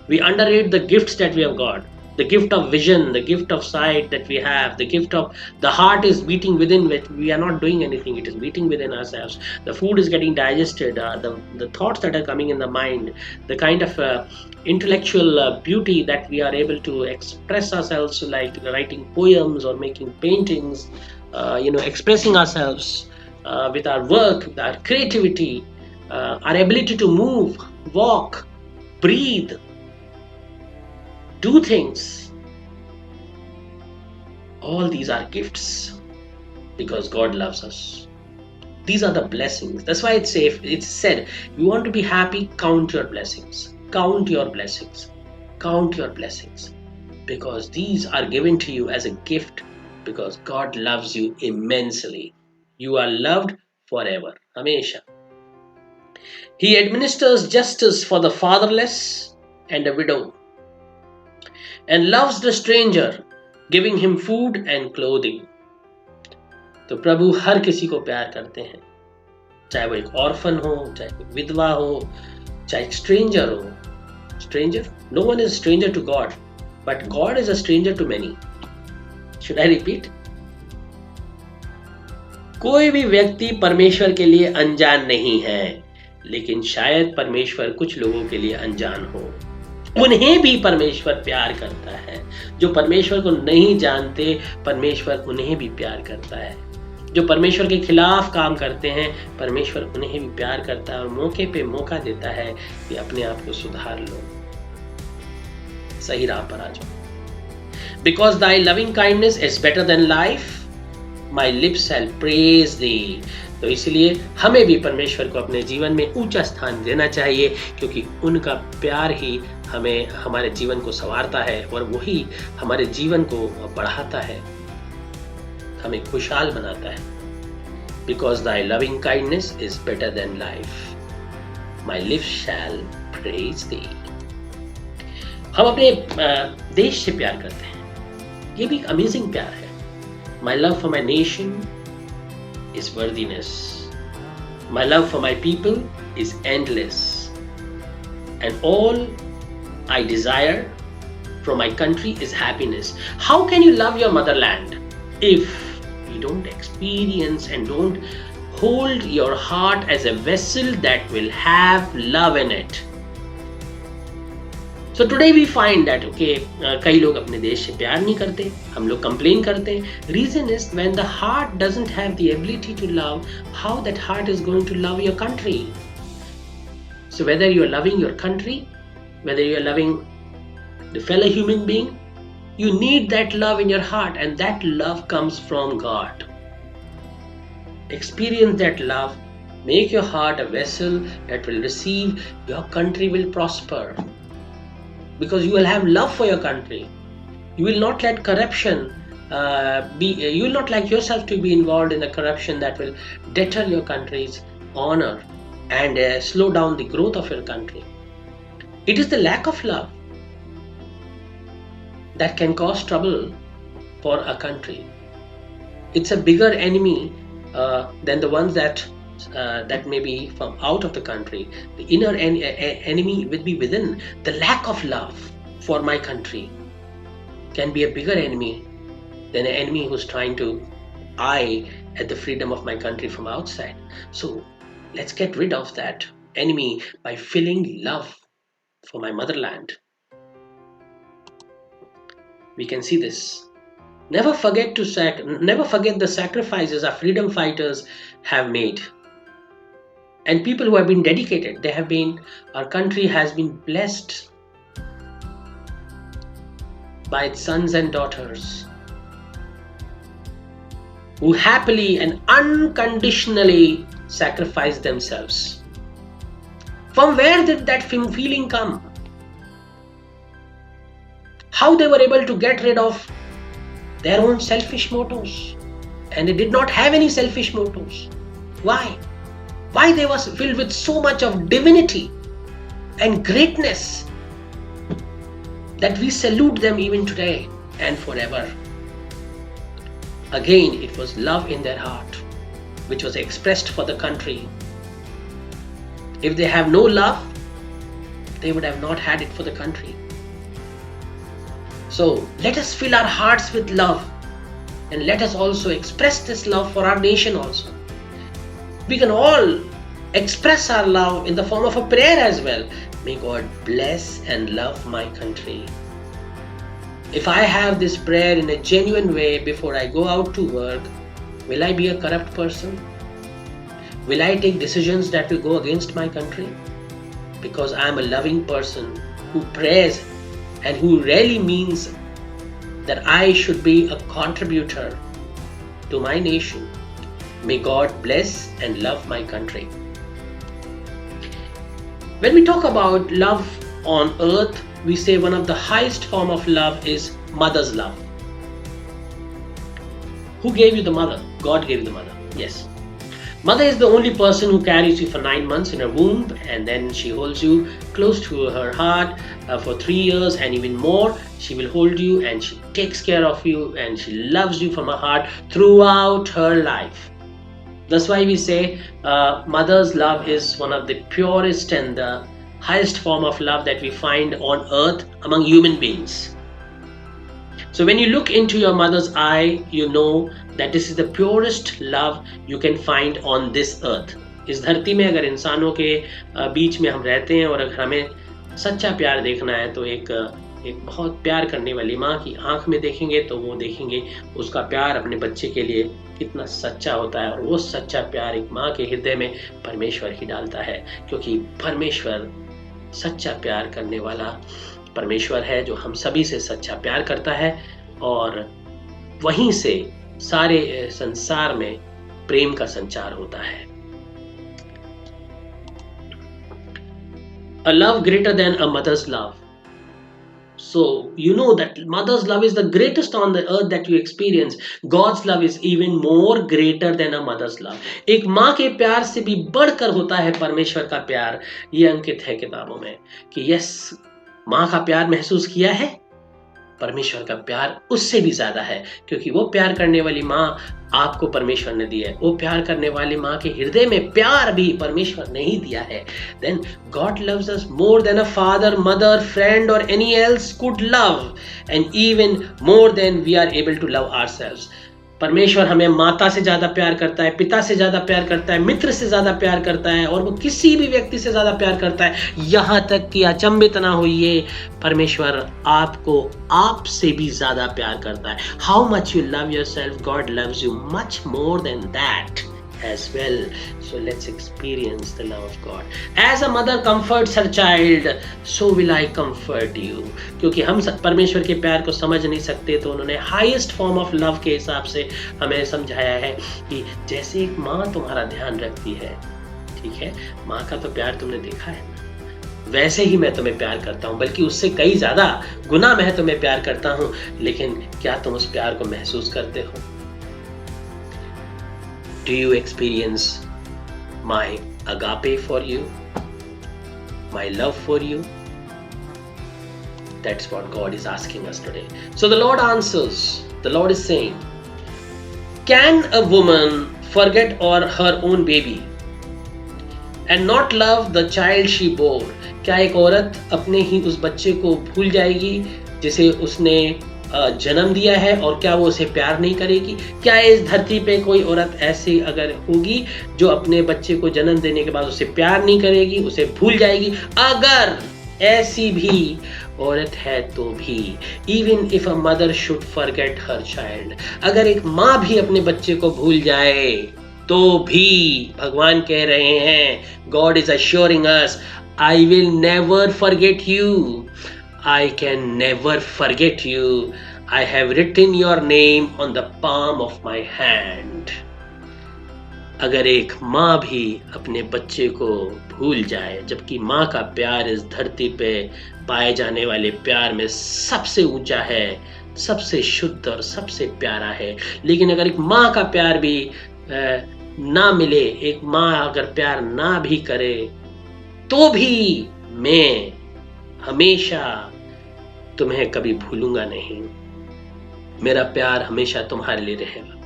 We underrate the gifts that we have got. The gift of vision, the gift of sight that we have, the gift of the heart is beating within, which we are not doing anything. It is beating within ourselves. The food is getting digested. The thoughts that are coming in the mind, the kind of intellectual beauty that we are able to express ourselves, like writing poems or making paintings, expressing ourselves with our work, with our creativity, our ability to move, walk, breathe, do things. All these are gifts because God loves us. These are the blessings. That's why it's said, you want to be happy, count your blessings. Count your blessings. Count your blessings. Because these are given to you as a gift, because God loves you immensely. You are loved forever. Hamesha. He administers justice for the fatherless and the widow, and loves the stranger, giving him food and clothing. तो प्रभु हर किसी को प्यार करते हैं, चाहे वो एक orphan हो, चाहे कोई विधवा हो, चाहे एक स्ट्रेंजर हो। Stranger, no one is stranger to God, but God is a stranger to many. Should I repeat? कोई भी व्यक्ति परमेश्वर के लिए अनजान नहीं है, लेकिन शायद परमेश्वर कुछ लोगों के लिए अनजान हो। उन्हें भी परमेश्वर प्यार करता है। जो परमेश्वर को नहीं जानते, परमेश्वर उन्हें भी प्यार करता है। जो परमेश्वर के खिलाफ काम करते हैं, परमेश्वर उन्हें भी प्यार करता है और मौके पे मौका देता है कि अपने आप को सुधार लो, सही राह पर आ जाओ। Because thy loving kindness is better than life, my lips shall praise thee. तो इसलिए हमें भी परमेश्वर को अपने जीवन में ऊंचा स्थान देना चाहिए, क्योंकि उनका प्यार ही हमें, हमारे जीवन को संवारता है और वही हमारे जीवन को बढ़ाता है, हमें खुशहाल बनाता है। Because thy loving kindness is better than life, my lips shall praise thee. हम अपने देश से प्यार करते हैं, ये भी एक अमेजिंग प्यार है। My love for my nation is worthiness. My love for my people is endless. And all I desire from my country is happiness. How can you love your motherland if you don't experience and don't hold your heart as a vessel that will have love in it? So today we find that कई लोग अपने देश से प्यार नहीं करते, हम लोग कंप्लेन करते हैं। Reason is when the heart doesn't have the ability to love, how that heart is going to love your country? So whether you are loving your country, whether you are loving the fellow human being, You need that love in your heart, and that love comes from God. Experience that love. Make your heart a vessel that will receive. Your country will prosper because you will have love for your country. You will not let corruption you will not like yourself to be involved in a corruption that will deter your country's honor and slow down the growth of your country. It is the lack of love that can cause trouble for a country. It's a bigger enemy than the ones that may be from out of the country. The inner enemy will be within. The lack of love for my country can be a bigger enemy than an enemy who's trying to eye at the freedom of my country from outside. So let's get rid of that enemy by feeling love for my motherland. We can see this. Never forget the sacrifices our freedom fighters have made. And people who have been dedicated, our country has been blessed by its sons and daughters who happily and unconditionally sacrifice themselves. From where did that feeling come? How they were able to get rid of their own selfish motives? And they did not have any selfish motives. Why? Why they was filled with so much of divinity and greatness that we salute them even today and forever. Again, it was love in their heart, which was expressed for the country. If they have no love, they would have not had it for the country. So let us fill our hearts with love, and let us also express this love for our nation also. We can all express our love in the form of a prayer as well. May God bless and love my country. If I have this prayer in a genuine way before I go out to work, will I be a corrupt person? Will I take decisions that will go against my country? Because I am a loving person who prays and who really means that I should be a contributor to my nation. May God bless and love my country. When we talk about love on earth, we say one of the highest form of love is mother's love. Who gave you the mother? God gave you the mother. Yes. Mother is the only person who carries you for 9 months in her womb, and then she holds you close to her heart for 3 years and even more. She will hold you and she takes care of you and she loves you from her heart throughout her life. That's why we say mother's love is one of the purest and the highest form of love that we find on earth among human beings. So when you look into your mother's eye, you know that this is the purest love you can find on this earth. इस धरती में अगर इंसानों के बीच में हम रहते हैं और अगर हमें सच्चा प्यार देखना है तो एक बहुत प्यार करने वाली माँ की आंख में देखेंगे तो वो देखेंगे उसका प्यार अपने बच्चे के लिए कितना सच्चा होता है, और वो सच्चा प्यार एक माँ के हृदय में परमेश्वर ही डालता है, क्योंकि परमेश्वर सच्चा प्यार करने वाला परमेश्वर है जो हम सभी से सच्चा प्यार करता है, और वहीं से सारे संसार में प्रेम का संचार होता है. A love greater than a mother's love. So you know that mother's love is the greatest on the earth that you experience. God's love is even more greater than a mother's love. एक माँ के प्यार से भी बढ़कर होता है परमेश्वर का प्यार. ये अंकित है किताबों में कि यस, माँ का प्यार महसूस किया है, परमेश्वर का प्यार उससे भी ज्यादा है, क्योंकि वो प्यार करने वाली माँ आपको परमेश्वर ने दिया है. वो प्यार करने वाली माँ के हृदय में प्यार भी परमेश्वर ने ही दिया है. Then God loves us more than a father, mother, friend or any else could love, and even more than we are able to love ourselves. परमेश्वर हमें माता से ज्यादा प्यार करता है, पिता से ज्यादा प्यार करता है, मित्र से ज्यादा प्यार करता है, और वो किसी भी व्यक्ति से ज्यादा प्यार करता है. यहाँ तक कि अचंभित ना होइए, परमेश्वर आपको आपसे भी ज्यादा प्यार करता है. How much you love yourself, God loves you much more than that. as well. So let's experience the love of God. As a mother comforts her child, so will I comfort you. क्योंकि हम परमेश्वर के प्यार को समझ नहीं सकते, तो उन्होंने हाईएस्ट फॉर्म ऑफ लव के हिसाब से हमें समझाया है कि जैसे एक माँ तुम्हारा ध्यान रखती है, ठीक है, माँ का तो प्यार तुमने देखा है, वैसे ही मैं तुम्हें प्यार करता हूँ, बल्कि उससे कई ज्यादा गुना मैं तुम्हें प्यार करता हूँ। लेकिन क्या तुम उस प्यार को महसूस करते हो? Do you experience my agape for you, my love for you? That's what God is asking us today. So the Lord answers. The Lord is saying, can a woman forget her own baby and not love the child she bore? क्या एक औरत अपने ही उस बच्चे को भूल जाएगी जिसे उसने जन्म दिया है, और क्या वो उसे प्यार नहीं करेगी? क्या इस धरती पे कोई औरत ऐसी अगर होगी जो अपने बच्चे को जन्म देने के बाद उसे प्यार नहीं करेगी, उसे भूल जाएगी? अगर ऐसी भी औरत है तो भी, even if a mother should forget her child, अगर एक माँ भी अपने बच्चे को भूल जाए तो भी भगवान कह रहे हैं, God is assuring us, I will never forget you. I can never forget you. I have written your name on the palm of my hand. अगर एक माँ भी अपने बच्चे को भूल जाए, जबकि माँ का प्यार इस धरती पे पाए जाने वाले प्यार में सबसे ऊंचा है, सबसे शुद्ध और सबसे प्यारा है, लेकिन अगर एक माँ का प्यार भी ना मिले, एक माँ अगर प्यार ना भी करे, तो भी मैं हमेशा तुम्हें कभी भूलूंगा नहीं, मेरा प्यार हमेशा तुम्हारे लिए रहेगा।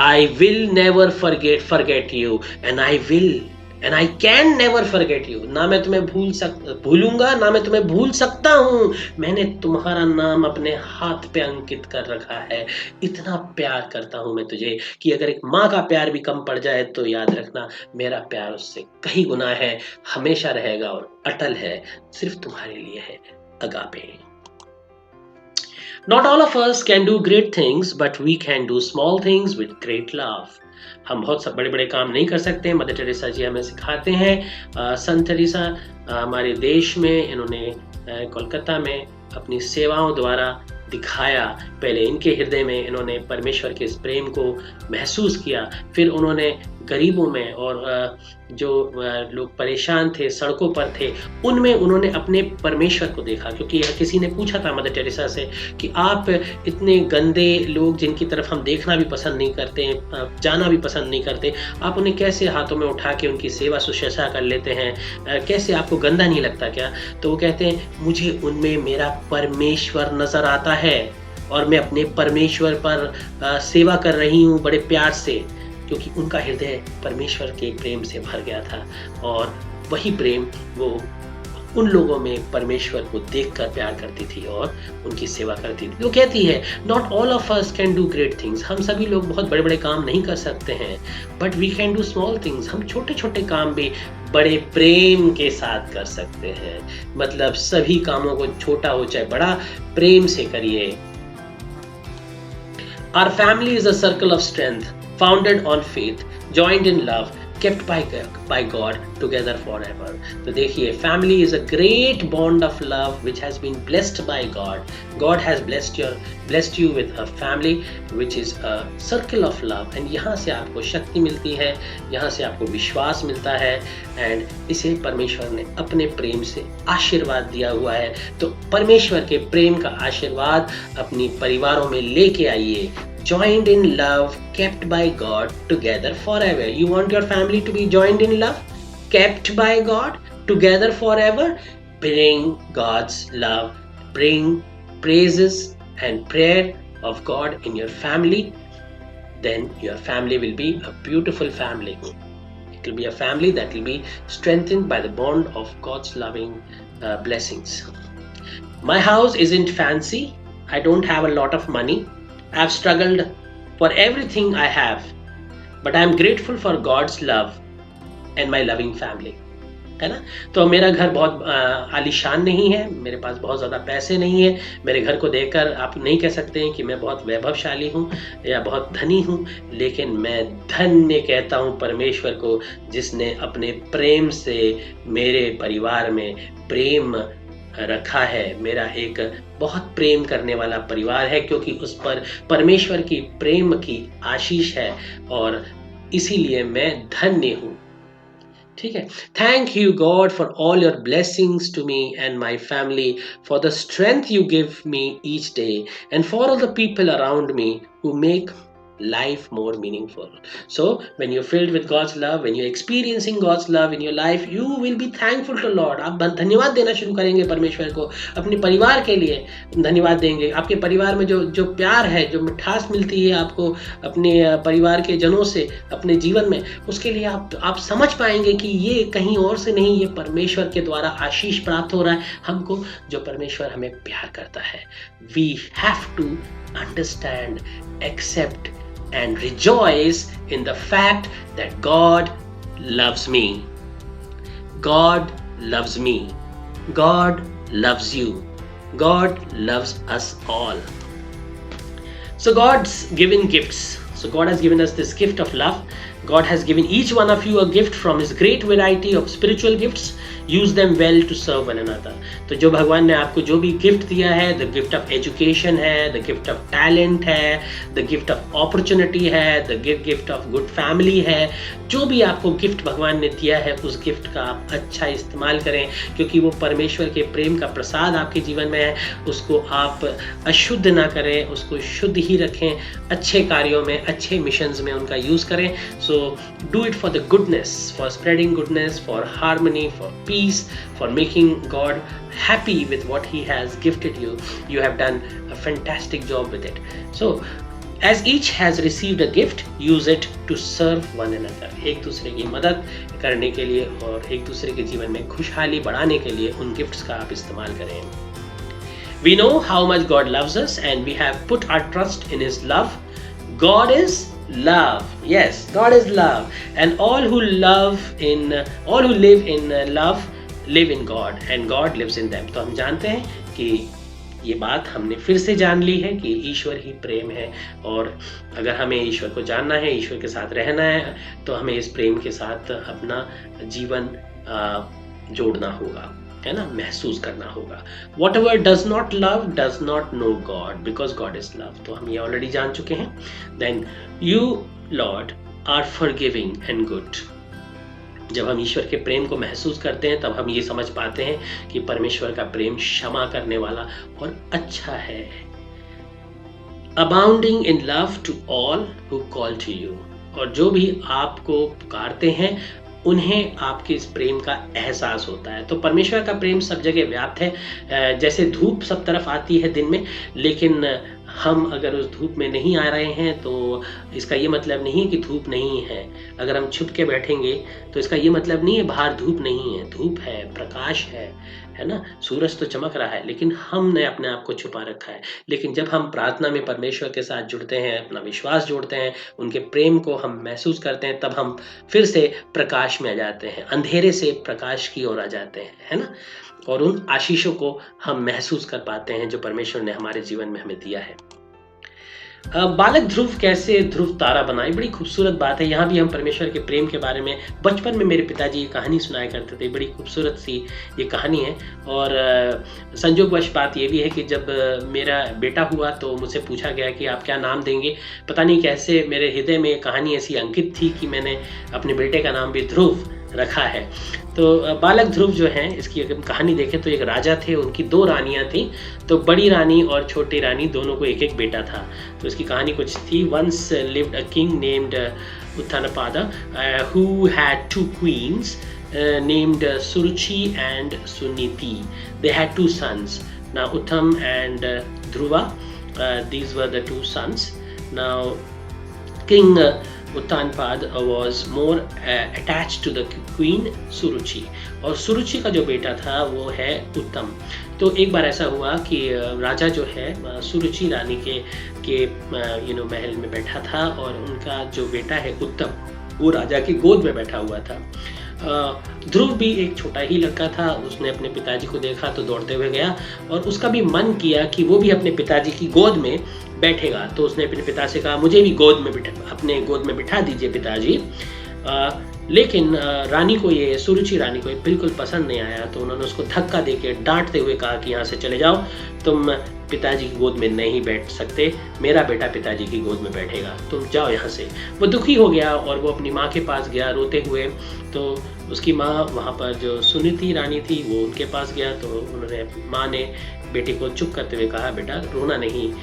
I will never forget you and I can never forget you. ना मैं तुम्हें भूलूंगा, ना मैं तुम्हें भूल सकता हूँ। मैंने तुम्हारा नाम अपने हाथ पे अंकित कर रखा है। इतना प्यार करता हूँ मैं तुझे कि अगर एक माँ का प्यार भी कम पड़ जाए तो याद रखना, मेरा प्यार उससे कहीं गुना है, हमेशा रहेगा और अटल है, सिर्फ तुम्हारे लिए है। Agape. Not all of us can do great things, but we can do small things with great love. हम बहुत सब बड़े बड़े काम नहीं कर सकते। मदर टेरेसा जी हमें सिखाते हैं। संत टेरेसा हमारे देश में, इन्होंने कोलकाता में अपनी सेवाओं द्वारा दिखाया। पहले इनके हृदय में इन्होंने परमेश्वर के इस प्रेम को महसूस किया, फिर उन्होंने गरीबों में और जो लोग परेशान थे, सड़कों पर थे, उनमें उन्होंने अपने परमेश्वर को देखा। क्योंकि किसी ने पूछा था मदर टेरेसा से कि आप इतने गंदे लोग जिनकी तरफ हम देखना भी पसंद नहीं करते, जाना भी पसंद नहीं करते, आप उन्हें कैसे हाथों में उठा के उनकी सेवा शुश्रूषा कर लेते हैं, कैसे आपको गंदा नहीं लगता क्या? तो वो कहते हैं, मुझे उनमें मेरा परमेश्वर नजर आता है और मैं अपने परमेश्वर पर सेवा कर रही हूँ बड़े प्यार से, क्योंकि उनका हृदय परमेश्वर के प्रेम से भर गया था और वही प्रेम वो उन लोगों में परमेश्वर को देखकर प्यार करती थी और उनकी सेवा करती थी। वो कहती है, not all of us can do great things, हम सभी लोग बहुत बड़े बड़े काम नहीं कर सकते हैं, but we can do small things, हम छोटे छोटे काम भी बड़े प्रेम के साथ कर सकते हैं। मतलब सभी कामों को, छोटा हो चाहे बड़ा, प्रेम से करिए। Our family is a circle of strength, founded on faith, joined in love, kept by God together forever. तो देखिए, family is a great bond of love which has been blessed by God. God has blessed you with a family which is a circle of love. And यहाँ से आपको शक्ति मिलती है, यहाँ से आपको विश्वास मिलता है, and इसे परमेश्वर ने अपने प्रेम से आशीर्वाद दिया हुआ है। तो परमेश्वर के प्रेम का आशीर्वाद अपनी परिवारों में लेके आइए। Joined in love, kept by God together forever. You want your family to be joined in love, kept by God together forever? Bring God's love, bring praises and prayer of God in your family. Then your family will be a beautiful family. It will be a family that will be strengthened by the bond of God's loving blessings. My house isn't fancy. I don't have a lot of money. I've struggled for everything I have, but I'm grateful for God's love and my loving family. है ना? तो मेरा घर बहुत आलीशान नहीं है, मेरे पास बहुत ज़्यादा पैसे नहीं है, मेरे घर को देखकर आप नहीं कह सकते हैं कि मैं बहुत वैभवशाली हूँ या बहुत धनी हूँ, लेकिन मैं धन्य कहता हूँ परमेश्वर को, जिसने अपने प्रेम से मेरे परिवार में प्रेम रखा है। मेरा एक बहुत प्रेम करने वाला परिवार है, क्योंकि उस पर परमेश्वर की प्रेम की आशीष है और इसीलिए मैं धन्य हूँ। ठीक है? Thank you God for all your blessings to me and my family, for the strength you give me each day, and for all the people around me who make life more meaningful. So when you're filled with God's love, when you're experiencing God's love in your life, you will be thankful to Lord. आप धन्यवाद देना शुरू करेंगे परमेश्वर को, अपने परिवार के लिए धन्यवाद देंगे। आपके परिवार में जो प्यार है, जो मिठास मिलती है आपको अपने परिवार के जनों से अपने जीवन में, उसके लिए आप समझ पाएंगे कि ये कहीं और से नहीं, ये परमेश्वर के द्वारा आशीष प्राप्त हो रहा है हमको, जो परमेश्वर हमें प्यार करता है। We have to understand, accept and rejoice in the fact that God loves me. God loves me. God loves you. God loves us all. So God's given gifts. So God has given us this gift of love. God has given each one of you a gift from His great variety of spiritual gifts. Use them well to serve one another. तो जो भगवान ने आपको जो भी gift दिया है, the gift of education है, द गिफ्ट ऑफ टैलेंट है, द गिफ्ट ऑफ अपॉर्चुनिटी है, the gift of good family है, जो भी आपको गिफ्ट भगवान ने दिया है, उस गिफ्ट का आप अच्छा इस्तेमाल करें, क्योंकि वो परमेश्वर के प्रेम का प्रसाद आपके जीवन में है। उसको आप अशुद्ध ना करें, उसको शुद्ध ही रखें, अच्छे कार्यों में, अच्छे मिशंस में उनका यूज़ करें। So do it for the goodness, for spreading goodness, for harmony, for peace, for making God happy with what He has gifted you. You have done a fantastic job with it. So as each has received a gift, use it to serve one another. एक दूसरे की मदद करने के लिए और एक दूसरे के जीवन में खुशहाली बढ़ाने के लिए उन गिफ्ट्स का आप इस्तेमाल करें। We know how much God loves us and we have put our trust in His love. God is love. Yes, God is love, and all who live in love live in God, and God lives in them. तो हम जानते हैं कि ये बात हमने फिर से जान ली है कि ईश्वर ही प्रेम है, और अगर हमें ईश्वर को जानना है, ईश्वर के साथ रहना है, तो हमें इस प्रेम के साथ अपना जीवन जोड़ना होगा, है ना, महसूस करना होगा। Whatever does not love does not know God, because God is love. तो हम ये ऑलरेडी जान चुके हैं। Then you Lord are forgiving and good. जब हम ईश्वर के प्रेम को महसूस करते हैं, तब हम ये समझ पाते हैं कि परमेश्वर का प्रेम क्षमा करने वाला और अच्छा है। Abounding in love to all who call to you. और जो भी आपको पुकारते हैं, उन्हें आपके इस प्रेम का एहसास होता है। तो परमेश्वर का प्रेम सब जगह व्याप्त है। जैसे धूप सब तरफ आती है दिन में, लेकिन हम अगर उस धूप में नहीं आ रहे हैं, तो इसका ये मतलब नहीं कि धूप नहीं है। अगर हम छुप के बैठेंगे, तो इसका ये मतलब नहीं है बाहर धूप नहीं है। धूप है, प्रकाश है ना, सूरज तो चमक रहा है, लेकिन हमने अपने आप को छुपा रखा है। लेकिन जब हम प्रार्थना में परमेश्वर के साथ जुड़ते हैं, अपना विश्वास जोड़ते हैं, उनके प्रेम को हम महसूस करते हैं, तब हम फिर से प्रकाश में आ जाते हैं, अंधेरे से प्रकाश की ओर आ जाते हैं, है ना, और उन आशीषों को हम महसूस कर पाते हैं जो परमेश्वर ने हमारे जीवन में हमें दिया है। बालक ध्रुव कैसे ध्रुव तारा बनाए, बड़ी खूबसूरत बात है। यहाँ भी हम परमेश्वर के प्रेम के बारे में, बचपन में मेरे पिताजी ये कहानी सुनाया करते थे, बड़ी खूबसूरत सी ये कहानी है। और संयोगवश बात ये भी है कि जब मेरा बेटा हुआ, तो मुझसे पूछा गया कि आप क्या नाम देंगे। पता नहीं कैसे मेरे हृदय में कहानी ऐसी अंकित थी कि मैंने अपने बेटे का नाम भी ध्रुव रखा है। तो बालक ध्रुव जो हैं, इसकी अगर कहानी देखें तो एक राजा थे, उनकी 2 रानियां थी। तो बड़ी रानी और छोटी रानी दोनों को एक एक बेटा था। तो इसकी कहानी कुछ थी। Once lived a king named Uttanapada who had 2 queens named Suruchi and Suniti. They had 2 sons. Now Uttam and Dhruva, these were the 2 sons. Now King Uttanapada was more attached to the queen Suruchi, और सुरुचि का जो बेटा था वो है उत्तम। तो एक बार ऐसा हुआ कि राजा जो है सुरुचि रानी के महल में बैठा था, और उनका जो बेटा है उत्तम, वो राजा की गोद में बैठा हुआ था। ध्रुव भी एक छोटा ही लड़का था, उसने अपने पिताजी को देखा तो दौड़ते हुए गया और उसका भी मन किया कि वो भी अपने पिताजी की गोद में बैठेगा। तो उसने अपने पिता से कहा, मुझे भी अपने गोद में बिठा दीजिए पिताजी। लेकिन रानी को ये सुरुचि रानी को ये बिल्कुल पसंद नहीं आया, तो उन्होंने उसको धक्का देके डांटते हुए कहा कि यहाँ से चले जाओ, तुम पिताजी की गोद में नहीं बैठ सकते, मेरा बेटा पिताजी की गोद में बैठेगा, तुम जाओ यहाँ से। वो दुखी हो गया और वो अपनी माँ के पास गया रोते हुए। तो उसकी माँ वहाँ पर जो सुनीति रानी थी वो उनके पास गया, तो उन्होंने माँ ने बेटे को चुप करते हुए कहा, बेटा रोना नहीं,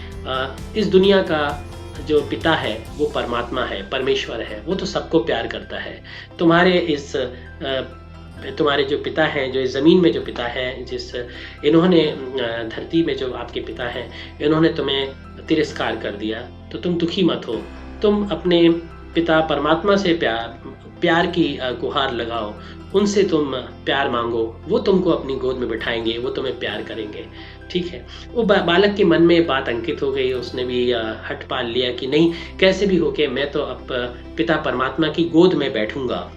इस दुनिया का जो पिता है वो परमात्मा है, परमेश्वर है, वो तो सबको प्यार करता है। तुम्हारे जो पिता हैं, जो इस ज़मीन में जो पिता हैं, इन्होंने धरती में जो आपके पिता हैं, इन्होंने तुम्हें तिरस्कार कर दिया, तो तुम दुखी मत हो। तुम अपने पिता परमात्मा से प्यार की गुहार लगाओ, उनसे तुम प्यार मांगो, वो तुमको अपनी गोद में बिठाएंगे, वो तुम्हें प्यार करेंगे। ठीक है, वो बालक के मन में बात अंकित हो गई, उसने भी हठ पाल लिया कि नहीं, कैसे भी हो के मैं तो अब पिता परमात्मा की गोद में बैठूंगा।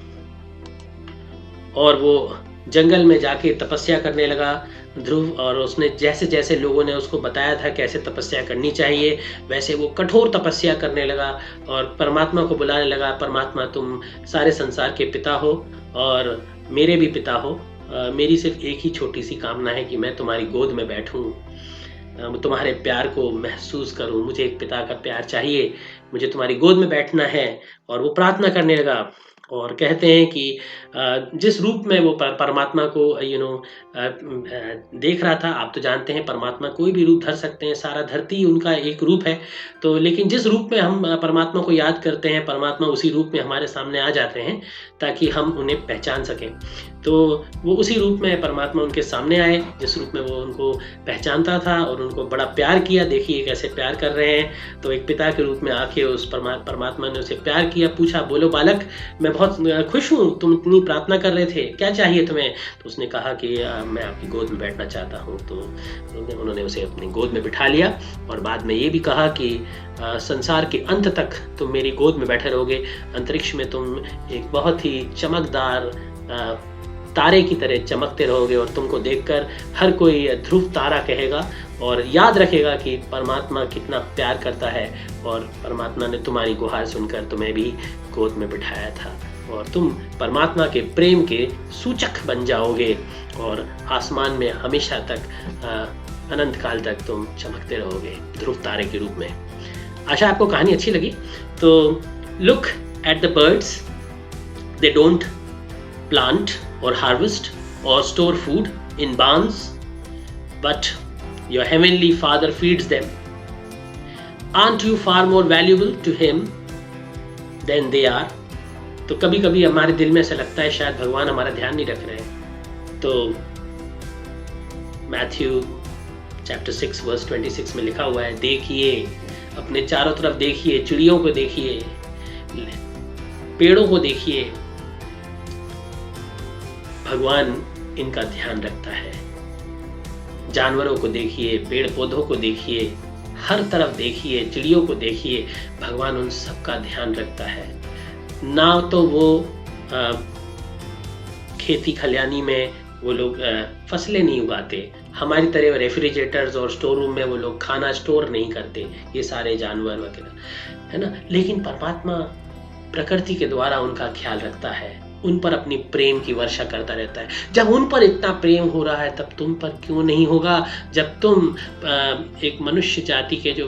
और वो जंगल में जाके तपस्या करने लगा ध्रुव, और उसने जैसे जैसे लोगों ने उसको बताया था कैसे तपस्या करनी चाहिए, वैसे वो कठोर तपस्या करने लगा और परमात्मा को बुलाने लगा, परमात्मा तुम सारे संसार के पिता हो और मेरे भी पिता हो, मेरी सिर्फ एक ही छोटी सी कामना है कि मैं तुम्हारी गोद में बैठूं, तुम्हारे प्यार को महसूस करूं, मुझे एक पिता का प्यार चाहिए, मुझे तुम्हारी गोद में बैठना है। और वो प्रार्थना करने लगा और कहते हैं कि जिस रूप में वो परमात्मा को देख रहा था, आप तो जानते हैं परमात्मा कोई भी रूप धर सकते हैं, सारा धरती उनका एक रूप है, तो लेकिन जिस रूप में हम परमात्मा को याद करते हैं, परमात्मा उसी रूप में हमारे सामने आ जाते हैं ताकि हम उन्हें पहचान सकें। तो वो उसी रूप में परमात्मा उनके सामने आए जिस रूप में वो उनको पहचानता था और उनको बड़ा प्यार किया। देखिए कैसे प्यार कर रहे हैं, तो एक पिता के रूप में आके उस परमात्मा ने उसे प्यार किया। पूछा, बोलो बालक, मैं बहुत खुश हूँ, तुम इतनी प्रार्थना कर रहे थे, क्या चाहिए तुम्हें? तो उसने कहा कि मैं आपकी गोद में बैठना चाहता हूँ। तो उन्होंने उसे अपनी गोद में बिठा लिया और बाद में ये भी कहा कि संसार के अंत तक तुम मेरी गोद में बैठे रहोगे, अंतरिक्ष में तुम एक बहुत ही चमकदार तारे की तरह चमकते रहोगे और तुमको देखकर हर कोई ध्रुव तारा कहेगा और याद रखेगा कि परमात्मा कितना प्यार करता है और परमात्मा ने तुम्हारी गुहार सुनकर तुम्हें भी गोद में बिठाया था और तुम परमात्मा के प्रेम के सूचक बन जाओगे और आसमान में हमेशा तक अनंत काल तक तुम चमकते रहोगे ध्रुव तारे के रूप में। आशा आपको कहानी अच्छी लगी। तो look at the birds, they don't plant or harvest or store food in barns, but your heavenly Father feeds them. Aren't you far more valuable to Him than they are? तो कभी कभी हमारे दिल में ऐसा लगता है शायद भगवान हमारा ध्यान नहीं रख रहे हैं। तो मैथ्यू चैप्टर 6 वर्स 26 में लिखा हुआ है, देखिए अपने चारों तरफ देखिए, चिड़ियों को देखिए, पेड़ों को देखिए, भगवान इनका ध्यान रखता है। जानवरों को देखिए, पेड़ पौधों को देखिए, हर तरफ देखिए, चिड़ियों को देखिए, भगवान उन सब का ध्यान रखता है। ना तो वो खेती खलियानी में वो लोग फसलें नहीं उगाते, हमारी तरह रेफ्रिजरेटर्स और स्टोर रूम में वो लोग खाना स्टोर नहीं करते, ये सारे जानवर वगैरह, है ना। लेकिन परमात्मा प्रकृति के द्वारा उनका ख्याल रखता है, उन पर अपनी प्रेम की वर्षा करता रहता है। जब उन पर इतना प्रेम हो रहा है तब तुम पर क्यों नहीं होगा? जब तुम एक मनुष्य जाति के जो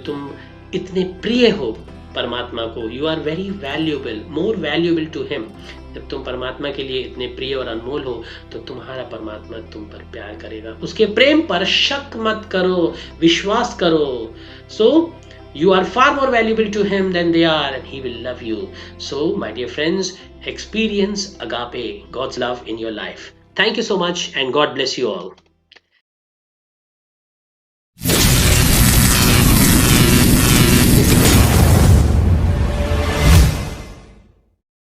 तुम इतने प्रिय हो परमात्मा को, you are very valuable, more valuable to him. जब तुम परमात्मा के लिए इतने प्रिय और अनमोल हो तो तुम्हारा परमात्मा तुम पर प्यार करेगा। उसके प्रेम पर शक मत करो, विश्वास करो। सो you are far more valuable to him than they are, and he will love you. So my dear friends, experience agape, God's love in your life. Thank you so much and God bless you all.